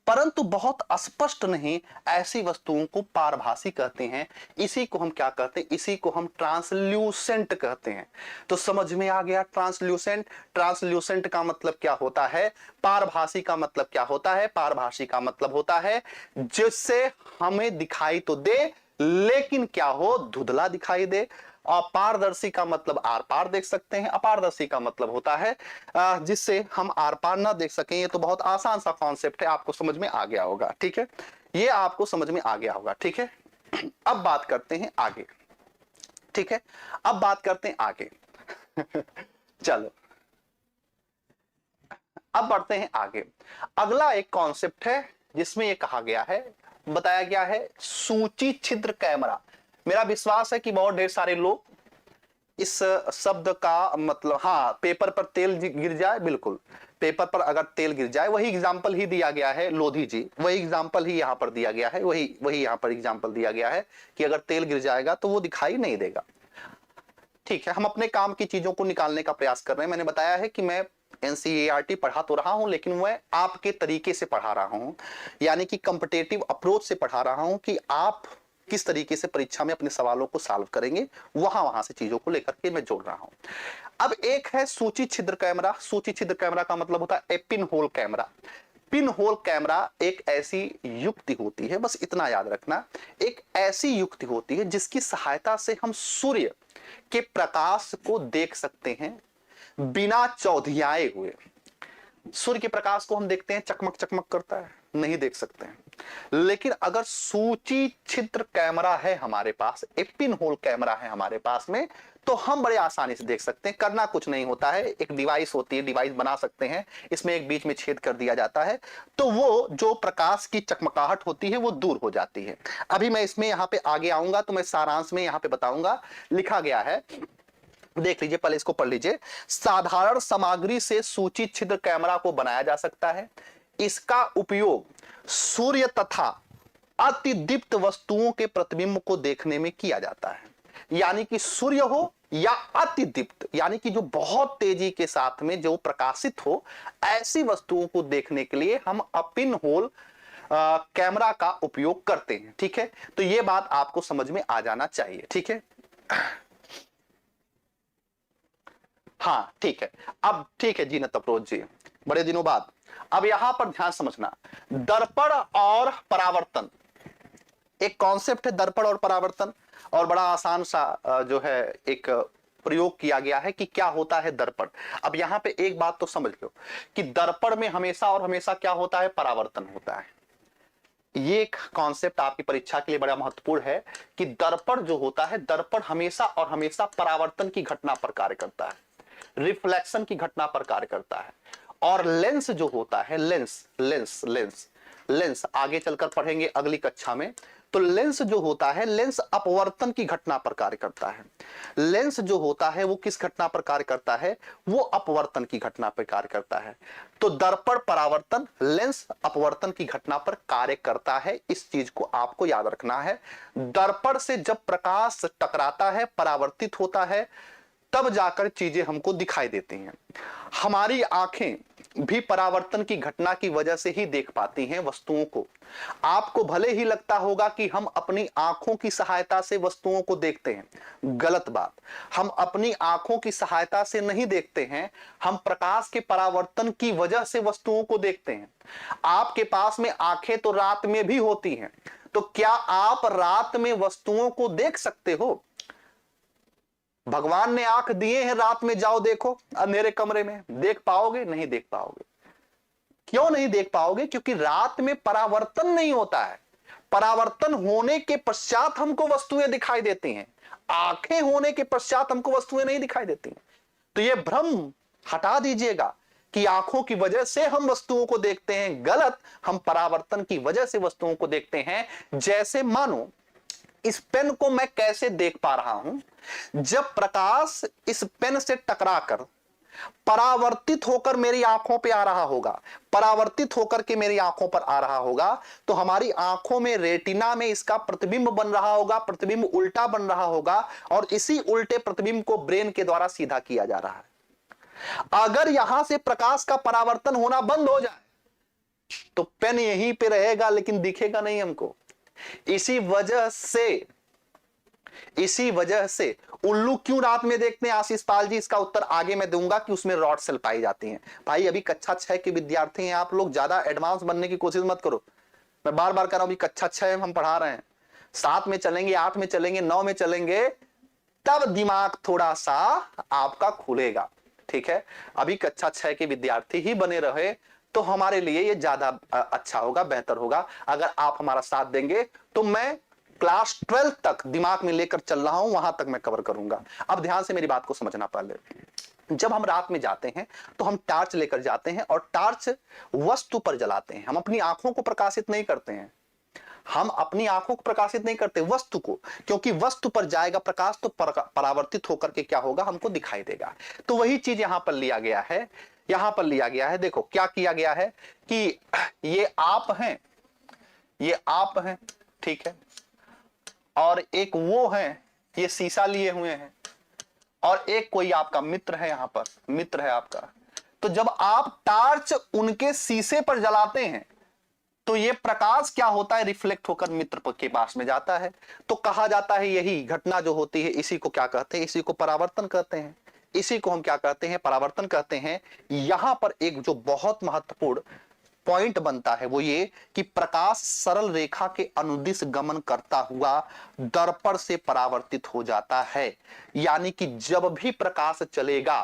परंतु बहुत स्पष्ट नहीं, ऐसी वस्तुओं को पारभासी कहते हैं। इसी को हम क्या कहते हैं, इसी को हम ट्रांसल्यूसेंट कहते हैं। तो समझ में आ गया ट्रांसल्यूसेंट। ट्रांसल्यूसेंट का मतलब क्या होता है, पारभासी का मतलब क्या होता है, पारभासी का मतलब होता है जिससे हमें दिखाई तो दे लेकिन क्या हो, धुंधला दिखाई दे। और पारदर्शी का मतलब आर पार देख सकते हैं, अपारदर्शी का मतलब होता है जिससे हम आर पार ना देख सकें। ये तो बहुत आसान सा कॉन्सेप्ट है, आपको समझ में आ गया होगा। ठीक है, ये आपको समझ में आ गया होगा। ठीक है, अब बात करते हैं आगे। ठीक है, अब बात करते हैं आगे। चलो अब बढ़ते हैं आगे। अगला एक कॉन्सेप्ट है जिसमें ये कहा गया है, बताया गया है, सूची छिद्र कैमरा। मेरा विश्वास है कि बहुत ढेर सारे लोग इस शब्द का मतलब, हाँ, पेपर पर तेल गिर जाए, बिल्कुल पेपर पर अगर तेल गिर जाए, वही एग्जाम्पल ही दिया गया है, लोधी जी वही एग्जाम्पल ही यहां पर दिया गया है, वही यहां पर एग्जाम्पल दिया गया है कि अगर तेल गिर जाएगा तो वो दिखाई नहीं देगा। ठीक है, हम अपने काम की चीजों को निकालने का प्रयास कर रहे हैं। मैंने बताया है कि मैं एनसीईआरटी पढ़ा तो रहा हूं, लेकिन मैं आपके तरीके से पढ़ा रहा हूं, यानी कि कॉम्पिटिटिव अप्रोच से पढ़ा रहा हूं कि आप किस तरीके से परीक्षा में अपने सवालों को सॉल्व करेंगे, वहां से चीजों को लेकर के मैं जोड़ रहा हूं। अब एक है सूची छिद्र कैमरा। सूची छिद्र कैमरा का मतलब होता है pin hole camera. Pin hole camera एक ऐसी युक्ति होती है, बस इतना याद रखना, एक ऐसी युक्ति होती है जिसकी सहायता से हम सूर्य के प्रकाश को देख सकते हैं बिना चौधियाए हुए। सूर्य के प्रकाश को हम देखते हैं चकमक चकमक करता है, नहीं देख सकते हैं। लेकिन अगर सूची छिद्र कैमरा है हमारे पास, एक पिन होल कैमरा है हमारे पास में, तो हम बड़े आसानी से देख सकते हैं। करना कुछ नहीं होता है, एक डिवाइस होती है, डिवाइस बना सकते हैं, इसमें एक बीच में छेद कर दिया जाता है, तो वो जो प्रकाश की चकमकाहट होती है वो दूर हो जाती है। अभी मैं इसमें यहाँ पे आगे आऊंगा तो मैं सारांश में यहाँ पे बताऊंगा। लिखा गया है, देख लीजिए, पहले इसको पढ़ लीजिए। साधारण सामग्री से सूची छिद्र कैमरा को बनाया जा सकता है। इसका उपयोग सूर्य तथा अतिदीप्त वस्तुओं के प्रतिबिंब को देखने में किया जाता है। यानी कि सूर्य हो या अतिदीप्त, यानी कि जो बहुत तेजी के साथ में जो प्रकाशित हो, ऐसी वस्तुओं को देखने के लिए हम पिन होल कैमरा का उपयोग करते हैं। ठीक है, तो यह बात आपको समझ में आ जाना चाहिए। ठीक है, हाँ ठीक है। अब ठीक है जीनत अफरोज जी, बड़े दिनों बाद। अब यहां पर ध्यान समझना, दर्पण और परावर्तन एक कॉन्सेप्ट है, दर्पण और परावर्तन, और बड़ा आसान सा जो है एक प्रयोग किया गया है कि क्या होता है दर्पण। अब यहां पे एक बात तो समझ लो कि दर्पण में हमेशा और हमेशा क्या होता है, परावर्तन होता है। ये एक कॉन्सेप्ट आपकी परीक्षा के लिए बड़ा महत्वपूर्ण है कि दर्पण जो होता है, दर्पण हमेशा और हमेशा परावर्तन की घटना पर कार्य करता है, रिफ्लेक्शन की घटना पर कार्य करता है। और लेंस जो होता है, लेंस लेंस लेंस लेंस आगे चलकर पढ़ेंगे अगली कक्षा में। तो लेंस जो होता है, लेंस अपवर्तन की घटना पर कार्य करता है। लेंस जो होता है वो किस घटना पर कार्य करता है, वो अपवर्तन की घटना पर कार्य करता है। तो दर्पण परावर्तन, लेंस अपवर्तन की घटना पर कार्य करता है। इस चीज को आपको याद रखना है। दर्पण से जब प्रकाश टकराता है, परावर्तित होता है, तब जाकर चीजें हमको दिखाई देती हैं। हमारी आंखें भी परावर्तन की घटना की वजह से ही देख पाती हैं वस्तुओं को। आपको भले ही लगता होगा कि हम अपनी आंखों की सहायता से वस्तुओं को देखते हैं, गलत बात। हम अपनी आंखों की सहायता से नहीं देखते हैं, हम प्रकाश के परावर्तन की वजह से वस्तुओं को देखते हैं। आपके पास में आंखें तो रात में भी होती हैं, तो क्या आप रात में वस्तुओं को देख सकते हो? भगवान ने आंख दिए हैं, रात में जाओ देखो अंधेरे कमरे में, देख पाओगे? नहीं देख पाओगे। क्यों नहीं देख पाओगे? क्योंकि रात में परावर्तन नहीं होता है। परावर्तन होने के पश्चात हमको वस्तुएं दिखाई देती हैं, आंखें होने के पश्चात हमको वस्तुएं नहीं दिखाई देती। तो यह भ्रम हटा दीजिएगा कि आंखों की वजह से हम वस्तुओं को देखते हैं, गलत। हम परावर्तन की वजह से वस्तुओं को देखते हैं। जैसे मानो इस पेन को मैं कैसे देख पा रहा हूं, जब प्रकाश इस पेन से टकराकर परावर्तित होकर मेरी आंखों पे आ रहा होगा, परावर्तित होकर के मेरी आंखों पर आ रहा होगा, तो हमारी आंखों में, रेटिना में इसका प्रतिबिंब बन रहा होगा, प्रतिबिंब उल्टा बन रहा होगा, और इसी उल्टे प्रतिबिंब को ब्रेन के द्वारा सीधा किया जा रहा है। अगर यहां से प्रकाश का परावर्तन होना बंद हो जाए तो पेन यहीं पे रहेगा, लेकिन दिखेगा नहीं हमको। इसी वजह से उल्लू क्यों रात में देखते हैं आशीष पाल जी, इसका उत्तर आगे मैं दूंगा कि उसमें रॉड सेल पाई जाती हैं। भाई अभी कक्षा 6 के विद्यार्थी हैं आप लोग, ज्यादा एडवांस बनने की कोशिश मत करो। मैं बार बार कह रहा हूं, अभी कक्षा 6 हम पढ़ा रहे हैं, 7 में चलेंगे, 8 में चलेंगे, 9 में चलेंगे, तब दिमाग थोड़ा सा आपका खुलेगा। ठीक है, अभी कक्षा 6 के विद्यार्थी ही बने रहे तो हमारे लिए ये ज्यादा अच्छा होगा, बेहतर होगा। अगर आप हमारा साथ देंगे तो मैं क्लास 12 तक दिमाग में लेकर चल रहा हूं, वहां तक मैं कवर करूंगा। अब ध्यान से मेरी बात को समझना। पहले जब हम रात में जाते हैं तो हम टार्च लेकर जाते हैं और टार्च वस्तु पर जलाते हैं। हम अपनी आंखों को प्रकाशित नहीं करते हैं, हम अपनी आंखों को प्रकाशित नहीं करते, वस्तु को, क्योंकि वस्तु पर जाएगा प्रकाश तो परावर्तित होकर के क्या होगा, हमको दिखाई देगा। तो वही चीज यहां पर लिया गया है, यहां पर लिया गया है। देखो क्या किया गया है कि ये आप हैं, ये आप हैं, ठीक है, और एक वो है, ये शीशा लिए हुए हैं, और एक कोई आपका मित्र है, यहां पर मित्र है आपका। तो जब आप टार्च उनके शीशे पर जलाते हैं तो ये प्रकाश क्या होता है, रिफ्लेक्ट होकर मित्र के पास में जाता है। तो कहा जाता है यही घटना जो होती है, इसी को क्या कहते हैं, इसी को परावर्तन कहते हैं। इसी को हम क्या कहते हैं, परावर्तन कहते हैं। यहां पर एक जो बहुत महत्वपूर्ण पॉइंट बनता है वो ये कि प्रकाश सरल रेखा के अनुदिश गमन करता हुआ दर्पण से परावर्तित हो जाता है। यानी कि जब भी प्रकाश चलेगा,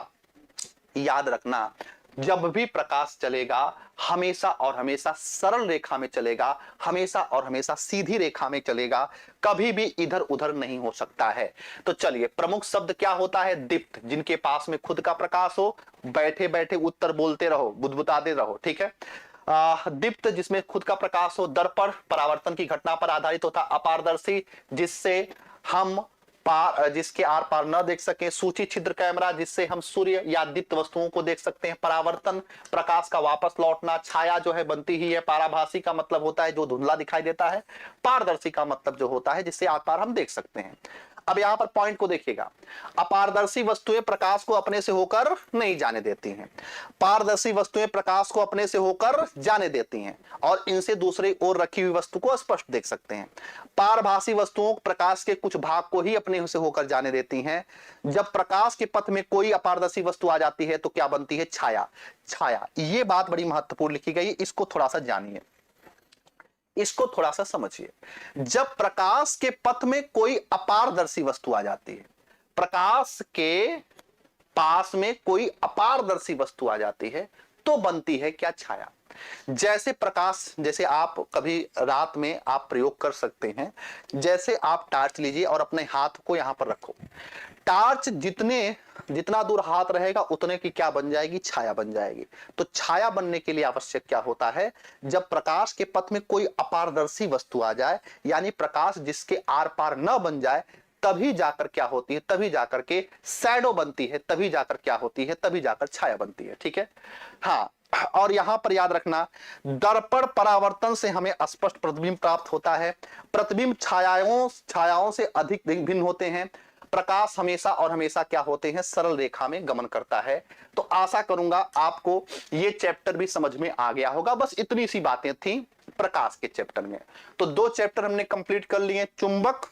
याद रखना, जब भी प्रकाश चलेगा हमेशा और हमेशा सरल रेखा में चलेगा, हमेशा और हमेशा सीधी रेखा में चलेगा, कभी भी इधर उधर नहीं हो सकता है। तो चलिए, प्रमुख शब्द क्या होता है, दीप्त। जिनके पास में खुद का प्रकाश हो, बैठे बैठे उत्तर बोलते रहो, बुदबुदाते रहो, ठीक है। दीप्त जिसमें खुद का प्रकाश हो। दर्पण परावर्तन की घटना पर आधारित होता। अपारदर्शी जिससे हम जिसके आर पार न देख सके, सूची छिद्र कैमरा जिससे हम सूर्य या दीप्त वस्तुओं को देख सकते हैं, परावर्तन प्रकाश का वापस लौटना, छाया जो है बनती ही है, पाराभासी का मतलब होता है जो धुंधला दिखाई देता है, पारदर्शी का मतलब जो होता है जिससे आर पार हम देख सकते हैं। अब यहां पर पॉइंट को देखिएगा, अपारदर्शी वस्तुएं प्रकाश को अपने से होकर नहीं जाने देती हैं, पारदर्शी वस्तुएं प्रकाश को अपने से होकर जाने देती हैं और इनसे दूसरी ओर रखी हुई वस्तु को स्पष्ट देख सकते हैं। पारभासी वस्तुओं प्रकाश के कुछ भाग को ही अपने से होकर जाने देती हैं। जब प्रकाश के पथ में कोई अपारदर्शी वस्तु आ जाती है तो क्या बनती है? छाया। छाया, ये बात बड़ी महत्वपूर्ण लिखी गई, इसको थोड़ा सा जानिए, इसको थोड़ा सा समझिए। जब प्रकाश के पथ में कोई अपारदर्शी वस्तु आ जाती है, प्रकाश के पास में कोई अपारदर्शी वस्तु आ जाती है तो बनती है क्या? छाया। जैसे प्रकाश, जैसे आप कभी रात में आप प्रयोग कर सकते हैं, जैसे आप टार्च लीजिए और अपने हाथ को यहां पर रखो, टार्च जितना दूर हाथ रहेगा उतने की क्या बन जाएगी? छाया बन जाएगी। तो छाया बनने के लिए आवश्यक क्या होता है? जब प्रकाश के पथ में कोई अपारदर्शी वस्तु आ जाए, यानी प्रकाश जिसके आर पार न बन जाए, तभी जाकर क्या होती है? तभी जाकर के शैडो बनती है, तभी जाकर क्या होती है? तभी जाकर छाया बनती है। ठीक है, हाँ। और यहां पर याद रखना, दर्पण परावर्तन से हमें स्पष्ट प्रतिबिंब प्राप्त होता है। प्रतिबिंब छायाओं से अधिक भिन्न होते हैं। प्रकाश हमेशा और हमेशा क्या होते हैं? सरल रेखा में गमन करता है। तो आशा करूंगा आपको ये चैप्टर भी समझ में आ गया होगा। बस इतनी सी बातें थी प्रकाश के चैप्टर में। तो 2 चैप्टर हमने कंप्लीट कर लिए, चुंबक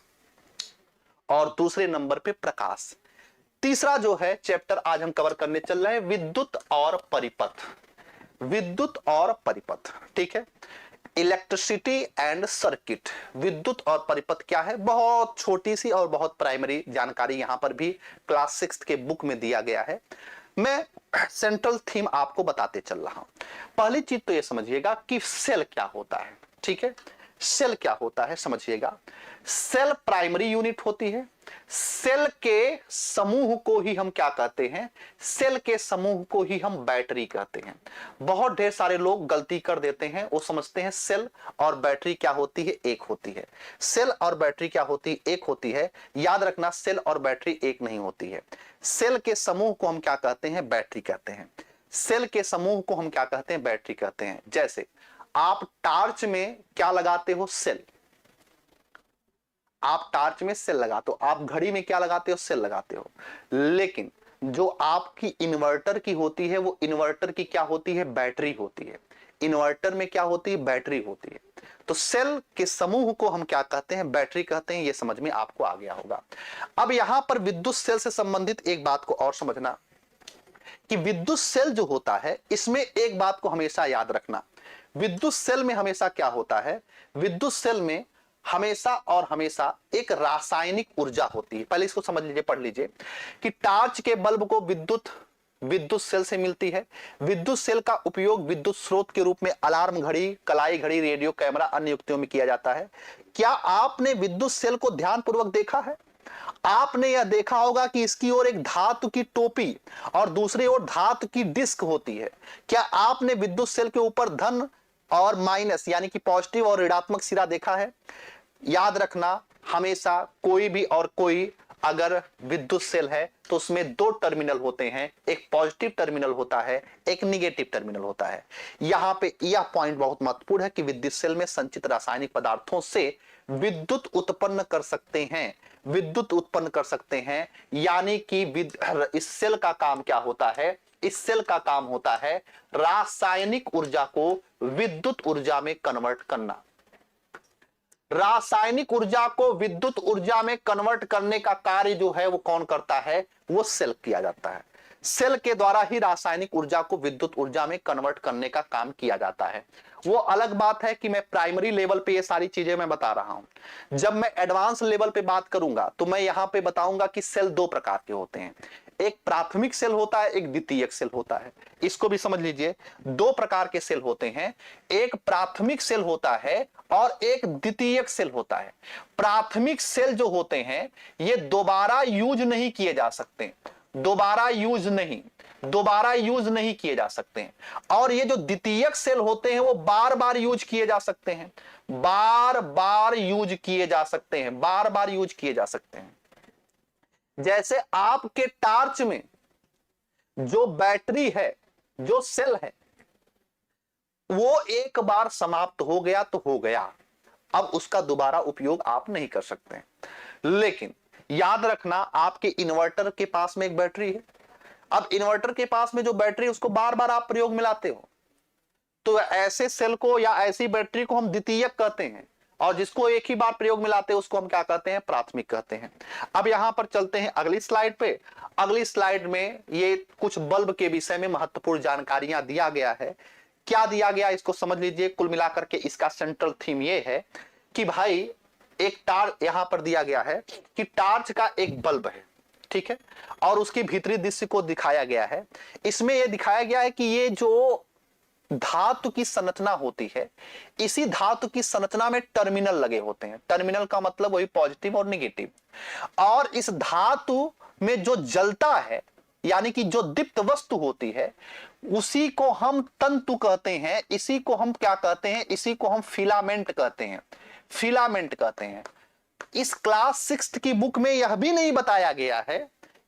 और दूसरे नंबर पे प्रकाश। तीसरा जो है चैप्टर आज हम कवर करने चल रहे हैं, विद्युत और परिपथ। विद्युत और परिपथ, ठीक है, इलेक्ट्रिसिटी एंड सर्किट। विद्युत और परिपथ क्या है? बहुत छोटी सी और बहुत प्राइमरी जानकारी यहां पर भी क्लास 6 के बुक में दिया गया है। मैं सेंट्रल थीम आपको बताते चल रहा हूं। पहली चीज तो यह समझिएगा कि सेल क्या होता है। ठीक है, सेल क्या होता है समझिएगा। सेल प्राइमरी यूनिट होती है। सेल के समूह को ही हम क्या कहते हैं? सेल के समूह को ही हम बैटरी कहते हैं। बहुत ढेर सारे लोग गलती कर देते हैं, वो समझते हैं सेल और बैटरी क्या होती है? एक होती है। सेल और बैटरी क्या होती है? एक होती है। याद रखना, सेल और बैटरी एक नहीं होती है। सेल के समूह को हम क्या कहते हैं? बैटरी कहते हैं। सेल के समूह को हम क्या कहते हैं? बैटरी कहते हैं। जैसे आप टार्च में क्या लगाते हो? सेल। आप टार्च में सेल लगाते हो। आप घड़ी में क्या लगाते हो? सेल लगाते हो। लेकिन जो आपकी इन्वर्टर की होती है, वो इन्वर्टर की क्या होती है? बैटरी होती है। इन्वर्टर में क्या होती है? बैटरी होती है। तो सेल के समूह को हम क्या कहते हैं? बैटरी कहते हैं। ये समझ में आपको आ गया होगा। अब यहां पर विद्युत सेल से संबंधित एक बात को और समझना कि विद्युत सेल जो होता है, इसमें एक बात को हमेशा याद रखना, विद्युत सेल में हमेशा क्या होता है? विद्युत सेल में हमेशा और हमेशा एक रासायनिक ऊर्जा होती है। पहले इसको समझ लीजिए, पढ़ लीजिए कि टार्च के बल्ब को विद्युत सेल से मिलती है। विद्युत सेल का उपयोग विद्युत स्रोत के रूप में अलार्म घड़ी, कलाई घड़ी, रेडियो, कैमरा, अन्य युक्तियों में किया जाता है। क्या आपने विद्युत सेल को ध्यानपूर्वक देखा है? आपने यह देखा होगा कि इसकी ओर एक धातु की टोपी और दूसरी ओर धातु की डिस्क होती है। क्या आपने विद्युत सेल के ऊपर धन और माइनस यानी कि पॉजिटिव और ऋणात्मक सिरा देखा है? याद रखना, हमेशा कोई भी और कोई अगर विद्युत सेल है तो उसमें 2 टर्मिनल होते हैं, एक पॉजिटिव टर्मिनल होता है, एक निगेटिव टर्मिनल होता है। यहां पे यह पॉइंट बहुत महत्वपूर्ण है कि विद्युत सेल में संचित रासायनिक पदार्थों से विद्युत उत्पन्न कर सकते हैं, विद्युत उत्पन्न कर सकते हैं। यानी कि इस सेल का काम क्या होता है? इस सेल का काम होता है रासायनिक ऊर्जा को विद्युत ऊर्जा में कन्वर्ट करना। रासायनिक ऊर्जा को विद्युत ऊर्जा में कन्वर्ट करने का कार्य जो है वो कौन करता है? वो सेल किया जाता है। सेल के द्वारा ही रासायनिक ऊर्जा को विद्युत ऊर्जा में कन्वर्ट करने का काम किया जाता है। वो अलग बात है कि मैं प्राइमरी लेवल पे ये सारी चीजें मैं बता रहा हूं। जब मैं एडवांस लेवल पे बात करूंगा तो मैं यहां पे बताऊंगा कि सेल 2 प्रकार के होते हैं, एक प्राथमिक सेल होता है, एक द्वितीयक सेल होता है। इसको भी समझ लीजिए, 2 प्रकार के सेल होते हैं, एक प्राथमिक सेल होता है और एक द्वितीयक सेल होता है। प्राथमिक सेल जो होते हैं ये दोबारा यूज नहीं किए जा सकते, दोबारा यूज नहीं किए जा सकते हैं। और ये जो द्वितीयक सेल होते हैं वो बार बार यूज किए जा सकते हैं, बार बार यूज किए जा सकते हैं, बार बार यूज किए जा सकते हैं। जैसे आपके टार्च में जो बैटरी है, जो सेल है, वो एक बार समाप्त हो गया तो हो गया, अब उसका दोबारा उपयोग आप नहीं कर सकते। लेकिन याद रखना, आपके इन्वर्टर के पास में एक बैटरी है। अब इन्वर्टर के पास में जो बैटरी है उसको बार बार आप प्रयोग में लाते हो, तो ऐसे सेल को या ऐसी बैटरी को हम द्वितीयक कहते हैं, और जिसको एक ही बार प्रयोग में लाते हैं उसको हम क्या कहते हैं, प्राथमिक कहते हैं। अब यहां पर चलते हैं अगली स्लाइड पे। अगली स्लाइड में ये कुछ बल्ब के विषय में महत्वपूर्ण जानकारियां दिया गया है। क्या दिया गया इसको समझ लीजिए। कुल मिलाकर के इसका सेंट्रल थीम ये है कि भाई एक टार्च यहां पर दिया गया है कि टार्च का एक बल्ब है, ठीक है, और उसकी भीतरी दृश्य को दिखाया गया है। इसमें यह दिखाया गया है कि ये जो धातु की संरचना होती है, इसी धातु की संरचना में टर्मिनल लगे होते हैं। टर्मिनल का मतलब वही पॉजिटिव और निगेटिव। और इस धातु में जो जलता है, यानी कि जो दीप्त वस्तु होती है, उसी को हम तंतु कहते हैं। इसी को हम क्या कहते हैं, इसी को हम फिलामेंट कहते हैं। फिलामेंट कहते हैं। इस क्लास 6 की बुक में यह भी नहीं बताया गया है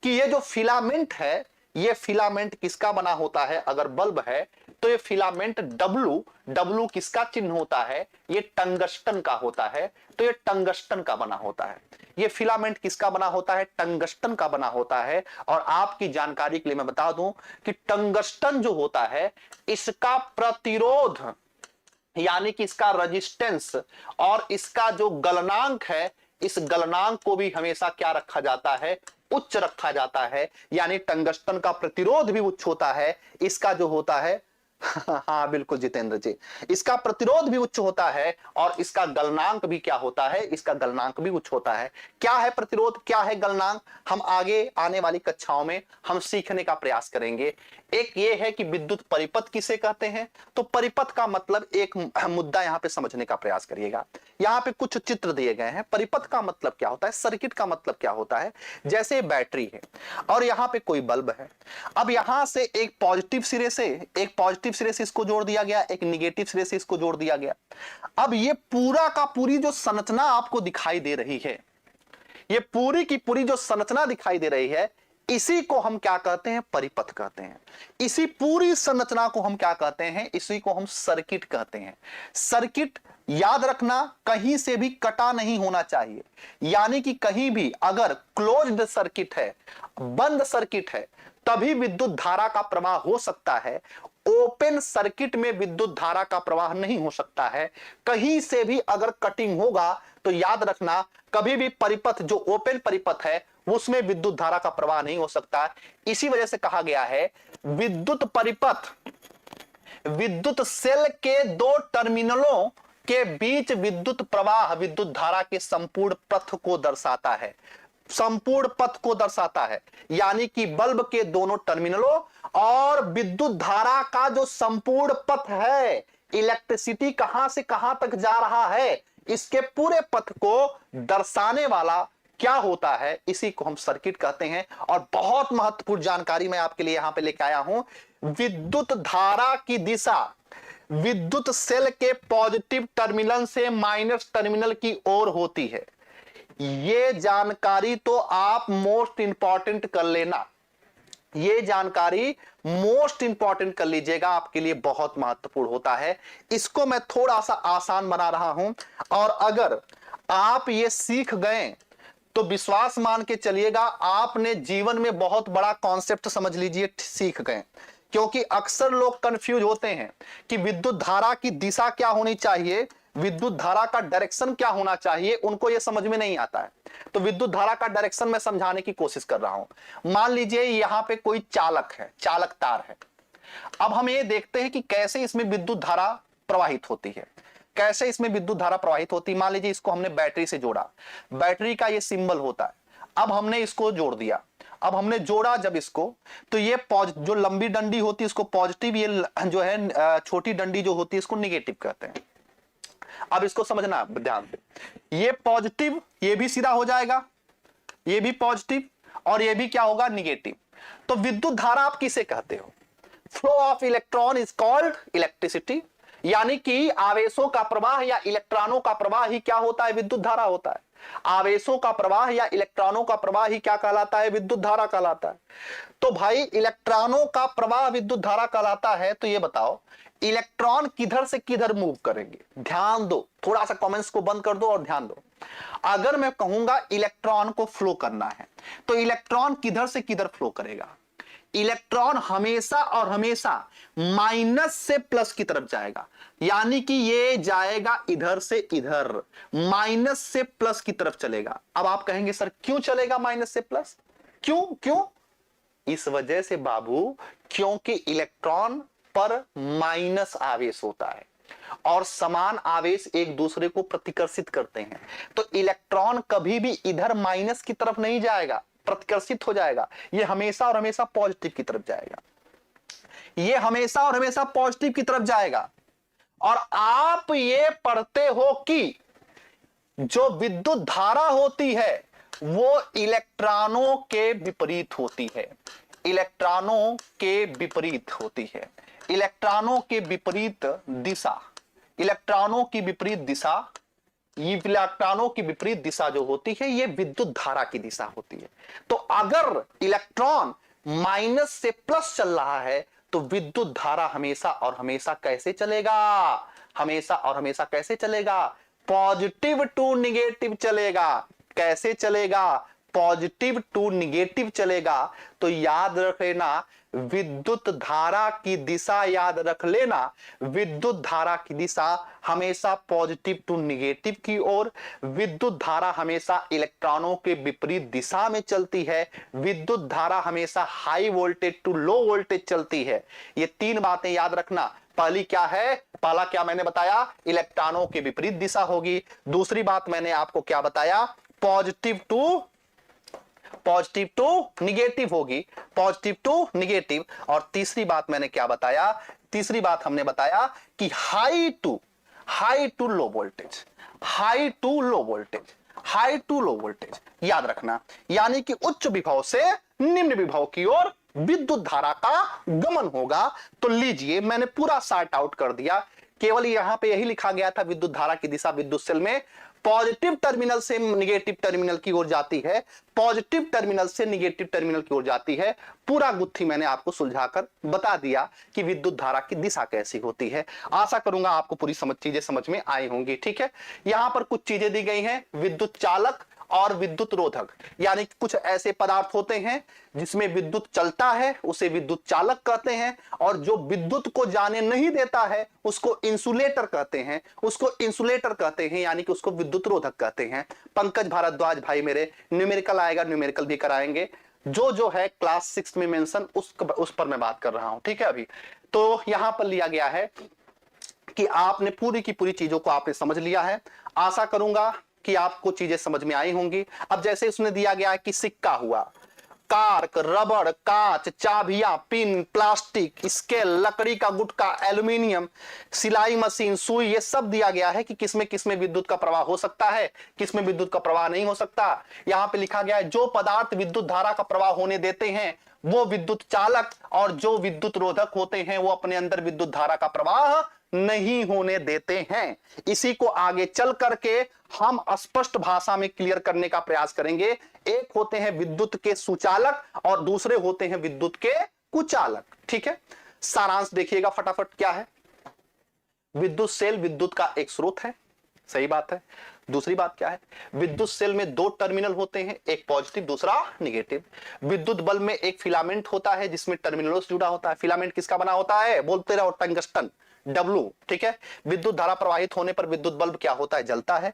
कि ये जो फिलामेंट है, ये फिलामेंट किसका बना होता है। अगर बल्ब है तो ये फिलामेंट डब्लू किसका चिन्ह होता है, ये टंगस्टन का होता है, तो ये टंगस्टन का बना होता है। ये फिलामेंट किसका बना होता है, टंगस्टन का बना होता है। और आपकी जानकारी के लिए मैं बता दूं कि टंगस्टन जो होता है, इसका प्रतिरोध यानी कि इसका रेजिस्टेंस और इसका जो गलनांक है, इस गलनांक को भी हमेशा क्या रखा जाता है, उच्च रखा जाता है। यानी टंगस्टन का प्रतिरोध भी उच्च होता है, इसका जो होता है हाँ बिल्कुल जितेंद्र जी, इसका प्रतिरोध भी उच्च होता है और इसका गलनांक भी क्या होता है, इसका गलनांक भी उच्च होता है। क्या है प्रतिरोध, क्या है गलनांक, हम आगे आने वाली कक्षाओं में हम सीखने का प्रयास करेंगे। एक ये है कि विद्युत परिपथ किसे कहते हैं। तो परिपथ का मतलब एक मुद्दा यहां पे समझने का प्रयास करिएगा। यहां पे कुछ चित्र दिए गए हैं। परिपथ का मतलब क्या होता है, सर्किट का मतलब क्या होता है। जैसे बैटरी है और यहां पे कोई बल्ब है। अब यहां से एक पॉजिटिव सिरे से इसको जोड़ दिया गया, एक निगेटिव सिरे से इसको जोड़ दिया गया। अब ये पूरा का पूरी जो संरचना आपको दिखाई दे रही है, ये पूरी की पूरी जो संरचना दिखाई दे रही है, इसी को हम क्या कहते हैं, परिपथ कहते हैं। इसी पूरी संरचना को हम क्या कहते हैं, इसी को हम सर्किट कहते हैं। सर्किट याद रखना, कहीं से भी कटा नहीं होना चाहिए। यानी कि कहीं भी अगर क्लोज्ड सर्किट है, बंद सर्किट है, तभी विद्युत धारा का प्रवाह हो सकता है। ओपन सर्किट में विद्युत धारा का प्रवाह नहीं हो सकता है। कहीं से भी अगर कटिंग होगा तो याद रखना, कभी भी परिपथ जो ओपन परिपथ है उसमें विद्युत धारा का प्रवाह नहीं हो सकता। इसी वजह से कहा गया है विद्युत परिपथ विद्युत सेल के दो टर्मिनलों के बीच विद्युत प्रवाह विद्युत धारा के संपूर्ण पथ को दर्शाता है। संपूर्ण पथ को दर्शाता है, यानी कि बल्ब के दोनों टर्मिनलों और विद्युत धारा का जो संपूर्ण पथ है, इलेक्ट्रिसिटी कहां से कहां तक जा रहा है, इसके पूरे पथ को दर्शाने वाला क्या होता है, इसी को हम सर्किट कहते हैं। और बहुत महत्वपूर्ण जानकारी मैं आपके लिए यहां पे लेके आया हूं। विद्युत धारा की दिशा विद्युत सेल के पॉजिटिव टर्मिनल से माइनस टर्मिनल की ओर होती है। ये जानकारी तो आप मोस्ट इंपॉर्टेंट कर लेना, ये जानकारी मोस्ट इंपॉर्टेंट कर लीजिएगा, आपके लिए बहुत महत्वपूर्ण होता है। इसको मैं थोड़ा सा आसान बना रहा हूं, और अगर आप ये सीख गए तो विश्वास मान के चलिएगा, आपने जीवन में बहुत बड़ा कॉन्सेप्ट समझ लीजिए सीख गए। क्योंकि अक्सर लोग कंफ्यूज होते हैं कि विद्युत धारा की दिशा क्या होनी चाहिए, विद्युत धारा का डायरेक्शन क्या होना चाहिए, उनको यह समझ में नहीं आता है। तो विद्युत धारा का डायरेक्शन मैं समझाने की कोशिश कर रहा हूं। मान लीजिए यहां पे कोई चालक है, चालक तार है। अब हम ये देखते हैं कि कैसे इसमें विद्युत धारा प्रवाहित होती है, कैसे इसमें विद्युत धारा प्रवाहित होती है। मान लीजिए इसको हमने बैटरी से जोड़ा, बैटरी का ये सिंबल होता है। अब हमने इसको जोड़ दिया, अब हमने जोड़ा जब इसको, तो ये जो लंबी डंडी होती है इसको पॉजिटिव, ये जो है छोटी डंडी जो होती है इसको निगेटिव कहते हैं। अब इसको समझना ध्यान से, ये पॉजिटिव, ये भी सीधा हो जाएगा, ये भी पॉजिटिव और ये भी क्या होगा, निगेटिव। तो विद्युत धारा आप किसे कहते हो, flow of electron is called electricity. यानी कि आवेशों का प्रवाह या इलेक्ट्रॉनों का प्रवाह ही क्या होता है, विद्युत धारा होता है। आवेशों का प्रवाह या इलेक्ट्रॉनों का प्रवाह ही क्या कहलाता है? विद्युत धारा कहलाता है। तो भाई इलेक्ट्रॉनों का प्रवाह विद्युत धारा कहलाता है, तो ये बताओ इलेक्ट्रॉन किधर से किधर मूव करेंगे? ध्यान दो, थोड़ा सा कमेंट्स को बंद कर दो और ध्यान दो। अगर मैं कहूंगा इलेक्ट्रॉन को फ्लो करना है, तो इलेक्ट्रॉन किधर से किधर फ्लो करेगा? इलेक्ट्रॉन हमेशा और हमेशा माइनस से प्लस की तरफ जाएगा, यानी कि ये जाएगा इधर से इधर, माइनस से प्लस की तरफ चलेगा। अब आप कहेंगे सर क्यों चलेगा माइनस से प्लस? क्यों क्यों? इस वजह से बाबू, क्योंकि इलेक्ट्रॉन पर माइनस आवेश होता है और समान आवेश एक दूसरे को प्रतिकर्षित करते हैं। तो इलेक्ट्रॉन कभी भी इधर माइनस की तरफ नहीं जाएगा, प्रतिकर्षित हो जाएगा। ये हमेशा और हमेशा पॉजिटिव की तरफ जाएगा, ये हमेशा और हमेशा पॉजिटिव की तरफ जाएगा। और आप ये पढ़ते हो कि जो विद्युत धारा होती है वो इलेक्ट्रॉनों के विपरीत होती है, इलेक्ट्रॉनों के विपरीत होती है। इलेक्ट्रॉनों के विपरीत दिशा, इलेक्ट्रॉनों की विपरीत दिशा, ये इलेक्ट्रॉनों की विपरीत दिशा जो होती है ये विद्युत धारा की दिशा होती है। तो अगर इलेक्ट्रॉन माइनस से प्लस चल रहा है तो विद्युत धारा हमेशा और हमेशा कैसे चलेगा? हमेशा और हमेशा कैसे चलेगा? पॉजिटिव टू निगेटिव चलेगा। कैसे चलेगा? पॉजिटिव टू निगेटिव चलेगा। तो याद रख लेना, विद्युत धारा की दिशा याद रख लेना, विद्युत धारा की दिशा हमेशा पॉजिटिव टू निगेटिव की ओर, विद्युत धारा हमेशा इलेक्ट्रॉनों के विपरीत दिशा में चलती है, विद्युत धारा हमेशा high voltage to low voltage चलती है। ये तीन बातें याद रखना। पहली क्या है? पहला क्या मैंने बताया? इलेक्ट्रॉनों के विपरीत दिशा होगी। दूसरी बात मैंने आपको क्या बताया? पॉजिटिव टू निगेटिव होगी, पॉजिटिव टू निगेटिव। और तीसरी बात मैंने क्या बताया? तीसरी बात हमने बताया कि high to low voltage, high to low voltage, high to low voltage याद रखना। यानी कि उच्च विभव से निम्न विभव की ओर विद्युत धारा का गमन होगा। तो लीजिए मैंने पूरा सॉर्ट आउट कर दिया, केवल यहां पे यही लिखा गया था विद्युत धारा की दिशा विद्युत सेल में पॉजिटिव टर्मिनल से निगेटिव टर्मिनल की ओर जाती है, पॉजिटिव टर्मिनल से निगेटिव टर्मिनल की ओर जाती है। पूरा गुत्थी मैंने आपको सुलझाकर बता दिया कि विद्युत धारा की दिशा कैसी होती है। आशा करूंगा आपको पूरी चीजें समझ में आई होंगी। ठीक है, यहां पर कुछ चीजें दी गई हैं, विद्युत चालक और विद्युत रोधक, यानी कुछ ऐसे पदार्थ होते हैं जिसमें विद्युत चलता है उसे विद्युत चालक कहते हैं, और जो विद्युत को जाने नहीं देता है उसको इंसुलेटर कहते हैं, उसको इंसुलेटर कहते हैं, यानी कि उसको विद्युत रोधक कहते हैं। पंकज भारद्वाज भाई मेरे न्यूमेरिकल आएगा, न्यूमेरिकल भी कराएंगे। जो है क्लास 6 में मेंशन उस पर मैं बात कर रहा हूं। ठीक है, अभी तो यहां पर लिया गया है कि आपने पूरी की पूरी चीजों को आपने समझ लिया है। आशा करूंगा कि आपको चीजें समझ में आई होंगी। अब जैसे उसने दिया गया है कि सिक्का हुआ, कार्क, रबड़, कांच, चाबियां, पिन, प्लास्टिक, स्केल, लकड़ी का गुटका, एल्यूमिनियम, सिलाई मशीन, सुई, ये सब दिया गया है कि किसमें किसमें विद्युत का प्रवाह हो सकता है, किसमें विद्युत का प्रवाह नहीं हो सकता। यहां पे लिखा गया है जो पदार्थ विद्युत धारा का प्रवाह होने देते हैं वो विद्युत चालक, और जो विद्युत रोधक होते हैं वो अपने अंदर विद्युत धारा का प्रवाह नहीं होने देते हैं। इसी को आगे चल करके हम स्पष्ट भाषा में क्लियर करने का प्रयास करेंगे। एक होते हैं विद्युत के सुचालक और दूसरे होते हैं विद्युत के कुचालक। ठीक है, सारांश देखिएगा फटाफट। क्या है? विद्युत सेल विद्युत का एक स्रोत है, सही बात है। दूसरी बात क्या है? विद्युत सेल में दो टर्मिनल होते हैं, एक पॉजिटिव दूसरा निगेटिव। विद्युत बल्ब में एक फिलामेंट होता है जिसमें टर्मिनलों से जुड़ा होता है। फिलामेंट किसका बना होता है? बोलते रहो, टंगस्टन, W। ठीक है, विद्युत धारा प्रवाहित होने पर विद्युत बल्ब क्या होता है? जलता है।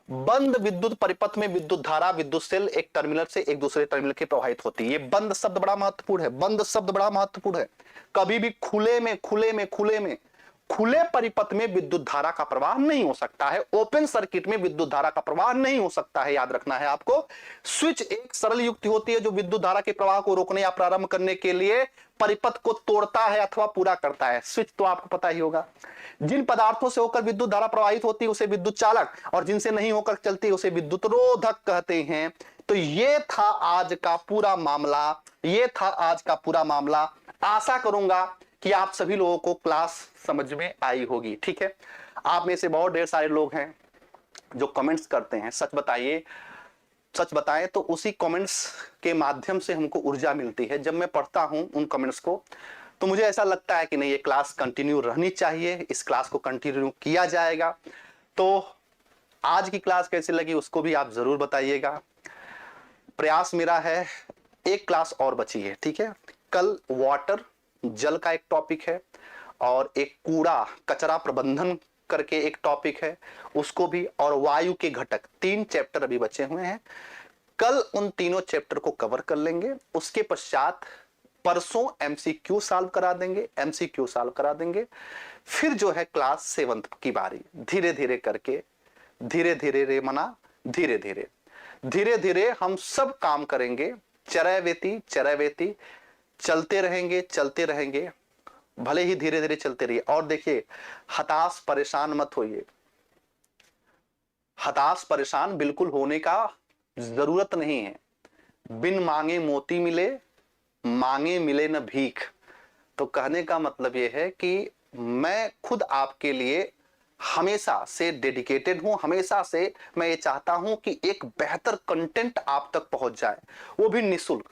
बंद विद्युत परिपथ में विद्युत धारा विद्युत सेल एक टर्मिनल से एक दूसरे टर्मिनल के प्रवाहित होती है। ये बंद शब्द बड़ा महत्वपूर्ण है, बंद शब्द बड़ा महत्वपूर्ण है। कभी भी खुले परिपथ में विद्युत धारा का प्रवाह नहीं हो सकता है, ओपन सर्किट में विद्युत धारा का प्रवाह नहीं हो सकता है, याद रखना है आपको। स्विच एक सरल युक्ति होती है जो विद्युत धारा के प्रवाह को रोकने या प्रारंभ करने के लिए परिपथ को तोड़ता है अथवा पूरा करता है। स्विच तो आपको पता ही होगा। जिन पदार्थों से होकर विद्युत धारा प्रवाहित होती है उसे विद्युत चालक, और जिनसे नहीं होकर चलती है उसे विद्युत रोधक कहते हैं। तो ये था आज का पूरा मामला, ये था आज का पूरा मामला। आशा करूंगा कि आप सभी लोगों को क्लास समझ में आई होगी। ठीक है, आप में से बहुत ढेर सारे लोग हैं जो कमेंट्स करते हैं, सच बताइए, सच बताएं तो उसी कमेंट्स के माध्यम से हमको ऊर्जा मिलती है। जब मैं पढ़ता हूं उन कमेंट्स को तो मुझे ऐसा लगता है कि नहीं, ये क्लास कंटिन्यू रहनी चाहिए, इस क्लास को कंटिन्यू किया जाएगा। तो आज की क्लास कैसी लगी उसको भी आप जरूर बताइएगा। प्रयास मेरा है, एक क्लास और बची है, ठीक है। कल वाटर, जल का एक टॉपिक है और एक कूड़ा कचरा प्रबंधन करके एक टॉपिक है, उसको भी, और वायु के घटक, 3 चैप्टर अभी बचे हुए हैं। कल उन तीनों चैप्टर को कवर कर लेंगे। उसके पश्चात परसों एमसीक्यू सॉल्व करा देंगे, एमसीक्यू सॉल्व करा देंगे। फिर जो है क्लास 7 की बारी, धीरे धीरे करके, धीरे धीरे रे मना, धीरे धीरे धीरे धीरे हम सब काम करेंगे। चरैवेती चरैवेती चलते रहेंगे, चलते रहेंगे, भले ही धीरे धीरे चलते रहिए। और देखिए, हताश परेशान मत होइए, हताश परेशान बिल्कुल होने का जरूरत नहीं है। बिन मांगे मोती मिले, मांगे मिले न भीख। तो कहने का मतलब यह है कि मैं खुद आपके लिए हमेशा से डेडिकेटेड हूं, हमेशा से मैं ये चाहता हूं कि एक बेहतर कंटेंट आप तक पहुंच जाए, वो भी निःशुल्क।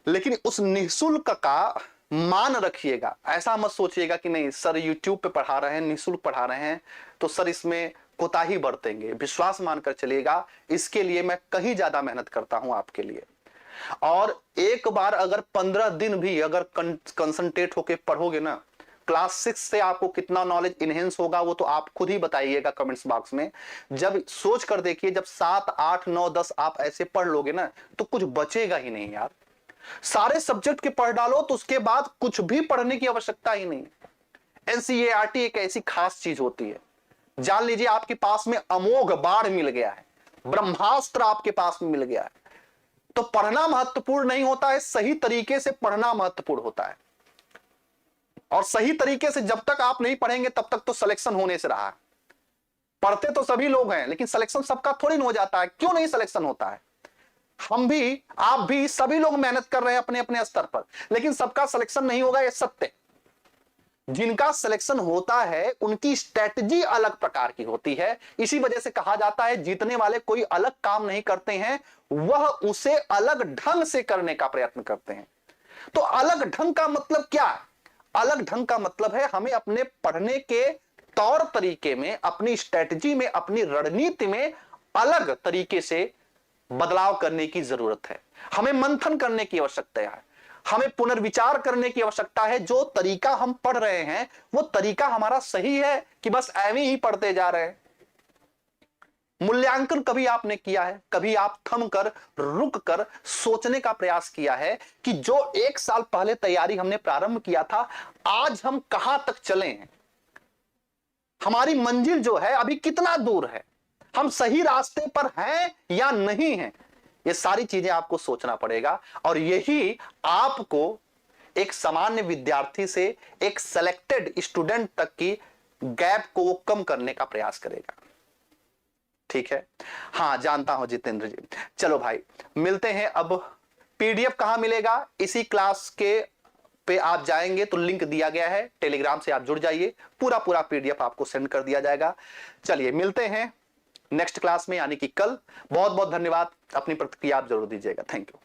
लेकिन उस निःशुल्क का मान रखिएगा। ऐसा मत सोचिएगा कि नहीं सर यूट्यूब पे पढ़ा रहे हैं, निःशुल्क पढ़ा रहे हैं तो सर इसमें कोताही बरतेंगे। विश्वास मानकर चलिएगा, इसके लिए मैं कहीं ज्यादा मेहनत करता हूं आपके लिए। और एक बार अगर 15 दिन भी अगर कंसंट्रेट होके पढ़ोगे ना, क्लास 6 से आपको कितना नॉलेज इनहेंस होगा वो तो आप खुद ही बताइएगा कमेंट्स बॉक्स में। जब सोच कर देखिए, जब 7, 8, 9, 10 आप ऐसे पढ़ लोगे ना तो कुछ बचेगा ही नहीं यार। सारे सब्जेक्ट के पढ़ डालो तो उसके बाद कुछ भी पढ़ने की आवश्यकता ही नहीं। एनसीईआरटी एक ऐसी खास चीज होती है, जान लीजिए आपके पास में अमोघ बाढ़ मिल गया है, ब्रह्मास्त्र आपके पास में मिल गया है। तो पढ़ना महत्वपूर्ण नहीं होता है, सही तरीके से पढ़ना महत्वपूर्ण होता है। और सही तरीके से जब तक आप नहीं पढ़ेंगे तब तक तो सिलेक्शन होने से रहा है। पढ़ते तो सभी लोग हैं लेकिन सिलेक्शन सबका थोड़ी ना हो जाता है। क्यों नहीं सिलेक्शन होता है? हम भी, आप भी, सभी लोग मेहनत कर रहे हैं अपने अपने स्तर पर, लेकिन सबका सिलेक्शन नहीं होगा, ये सत्य। जिनका सिलेक्शन होता है उनकी स्ट्रेटजी अलग प्रकार की होती है। इसी वजह से कहा जाता है जीतने वाले कोई अलग काम नहीं करते हैं, वह उसे अलग ढंग से करने का प्रयत्न करते हैं। तो अलग ढंग का मतलब क्या है? अलग ढंग का मतलब है हमें अपने पढ़ने के तौर तरीके में, अपनी स्ट्रेटजी में, अपनी रणनीति में अलग तरीके से बदलाव करने की जरूरत है। हमें मंथन करने की आवश्यकता है, हमें पुनर्विचार करने की आवश्यकता है। जो तरीका हम पढ़ रहे हैं वो तरीका हमारा सही है कि बस ऐਵੇਂ ही पढ़ते जा रहे हैं? मूल्यांकन कभी आपने किया है? कभी आप थम कर, रुक कर सोचने का प्रयास किया है कि जो 1 साल पहले तैयारी हमने प्रारंभ किया था, आज हम कहां तक चले हैं? हमारी मंजिल जो है अभी कितना दूर है? हम सही रास्ते पर हैं या नहीं हैं? ये सारी चीजें आपको सोचना पड़ेगा। और यही आपको एक सामान्य विद्यार्थी से एक सेलेक्टेड स्टूडेंट तक की गैप को वो कम करने का प्रयास करेगा। ठीक है? हाँ, जानता हूं जितेंद्र जी। चलो भाई, मिलते हैं। अब पीडीएफ कहां मिलेगा? इसी क्लास के पे आप जाएंगे तो लिंक दिया गया है, टेलीग्राम से आप जुड़ जाइए, पूरा पीडीएफ आपको सेंड कर दिया जाएगा। चलिए मिलते हैं नेक्स्ट क्लास में, यानी कि कल। बहुत बहुत धन्यवाद। अपनी प्रतिक्रिया आप जरूर दीजिएगा। Thank you.